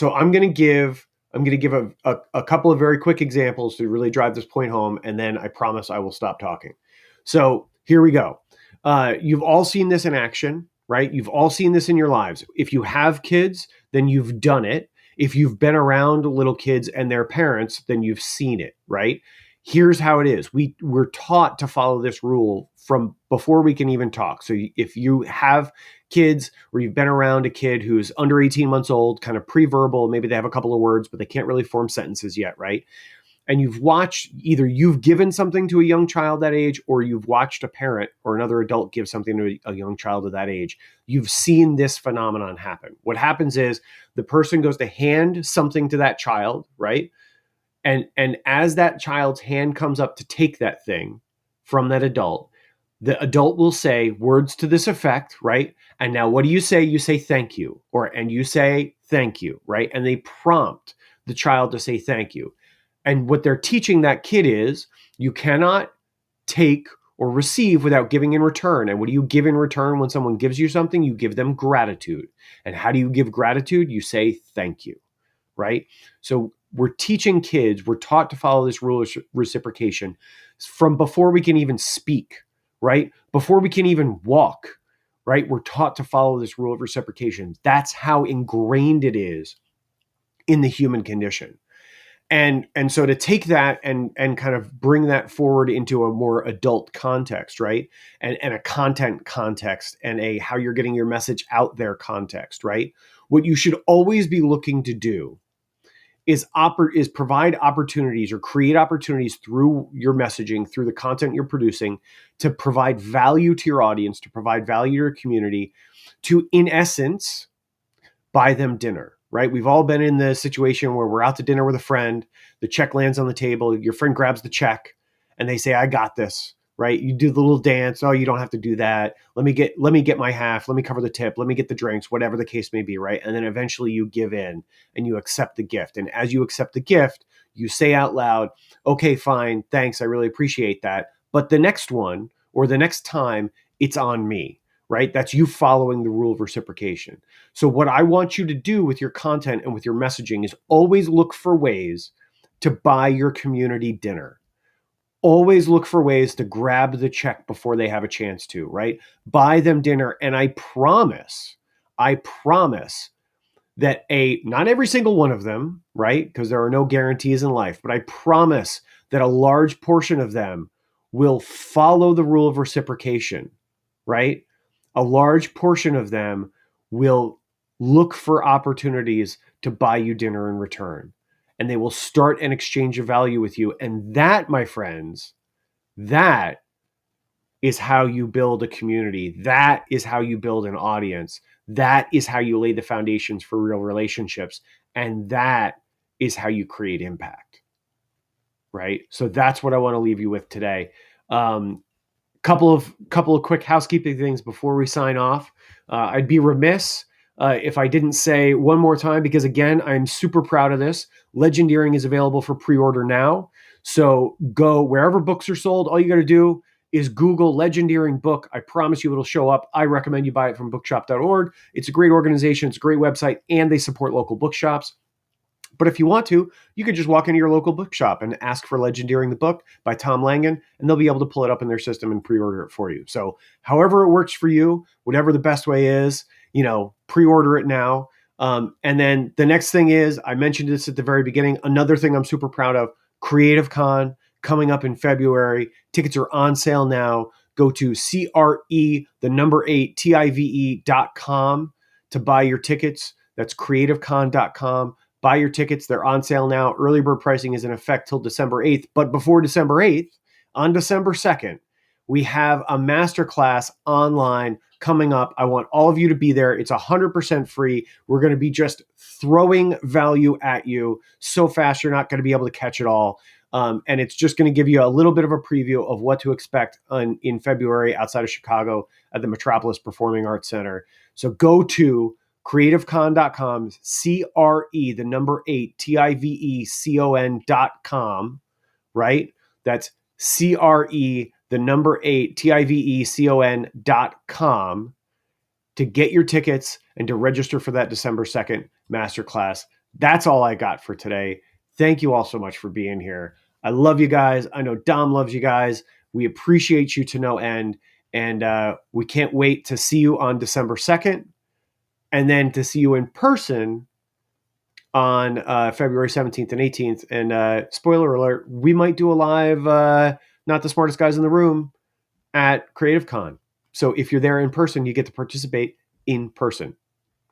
I'm going to give a couple of very quick examples to really drive this point home, and then I promise I will stop talking. So here we go. You've all seen this in action, right? You've all seen this in your lives. If you have kids, then you've done it. If you've been around little kids and their parents, then you've seen it, right? Here's how it is. We're taught to follow this rule from before we can even talk. So if you have kids or you've been around a kid who's under 18 months old, kind of pre-verbal, maybe they have a couple of words, but they can't really form sentences yet, right? And you've watched, either you've given something to a young child that age, or you've watched a parent or another adult give something to a young child of that age. You've seen this phenomenon happen. What happens is the person goes to hand something to that child, right? And as that child's hand comes up to take that thing from that adult, the adult will say words to this effect, right? And now what do you say? You say thank you, and you say thank you, right? And they prompt the child to say thank you. And what they're teaching that kid is you cannot take or receive without giving in return. And what do you give in return when someone gives you something? You give them gratitude. And how do you give gratitude? You say thank you, right? So we're teaching kids, we're taught to follow this rule of reciprocation from before we can even speak, right? Before we can even walk, right? We're taught to follow this rule of reciprocation. That's how ingrained it is in the human condition. And so to take that and kind of bring that forward into a more adult context, right? And a content context and a how you're getting your message out there context, right? What you should always be looking to do is provide opportunities or create opportunities through your messaging, through the content you're producing, to provide value to your audience, to provide value to your community, to, in essence, buy them dinner, right? We've all been in the situation where we're out to dinner with a friend, the check lands on the table, your friend grabs the check, and they say, I got this, right? You do the little dance. Oh, you don't have to do that. Let me get my half. Let me cover the tip. Let me get the drinks, whatever the case may be, right? And then eventually you give in and you accept the gift. And as you accept the gift, you say out loud, okay, fine, thanks, I really appreciate that. But the next one or the next time, it's on me, right? That's you following the rule of reciprocation. So what I want you to do with your content and with your messaging is always look for ways to buy your community dinner. Always look for ways to grab the check before they have a chance to, right? Buy them dinner. And I promise that not every single one of them, right? Because there are no guarantees in life, but I promise that a large portion of them will follow the rule of reciprocation, right? A large portion of them will look for opportunities to buy you dinner in return. And they will start an exchange of value with you. And that, my friends, that is how you build a community. That is how you build an audience. That is how you lay the foundations for real relationships. And that is how you create impact, right? So that's what I want to leave you with today. Couple of quick housekeeping things before we sign off. I'd be remiss if I didn't say one more time, because again, I'm super proud of this. Legendeering is available for pre-order now. So go wherever books are sold. All you got to do is Google Legendeering book. I promise you it'll show up. I recommend you buy it from bookshop.org. It's a great organization. It's a great website, and they support local bookshops. But if you want to, you could just walk into your local bookshop and ask for Legendeering the book by Tom Langan, and they'll be able to pull it up in their system and pre-order it for you. So however it works for you, whatever the best way is, pre-order it now. And then the next thing is, I mentioned this at the very beginning, another thing I'm super proud of, Creative Con coming up in February. Tickets are on sale now. Go to CRE8tive.com to buy your tickets. That's creativecon.com. Buy your tickets. They're on sale now. Early bird pricing is in effect till December 8th. But before December 8th, on December 2nd, we have a masterclass online coming up. I want all of you to be there. It's 100% free. We're going to be just throwing value at you so fast you're not going to be able to catch it all. And it's just going to give you a little bit of a preview of what to expect in February outside of Chicago at the Metropolis Performing Arts Center. So go to creativecon.com, CRE, the number 8, TIVECON.com, right? That's CRE, the number 8, TIVECON.com to get your tickets and to register for that December 2nd masterclass. That's all I got for today. Thank you all so much for being here. I love you guys. I know Dom loves you guys. We appreciate you to no end. And we can't wait to see you on December 2nd and then to see you in person on February 17th and 18th. And spoiler alert, we might do a live Not the Smartest Guys in the Room at Creative Con. So if you're there in person, you get to participate in person.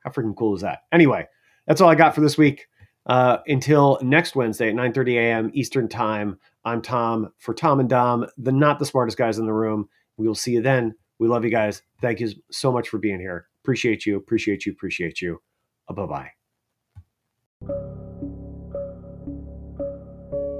How freaking cool is that? Anyway, that's all I got for this week. Until next Wednesday at 9:30 a.m. Eastern Time, I'm Tom for Tom and Dom, the Not the Smartest Guys in the Room. We will see you then. We love you guys. Thank you so much for being here. Appreciate you. Bye-bye.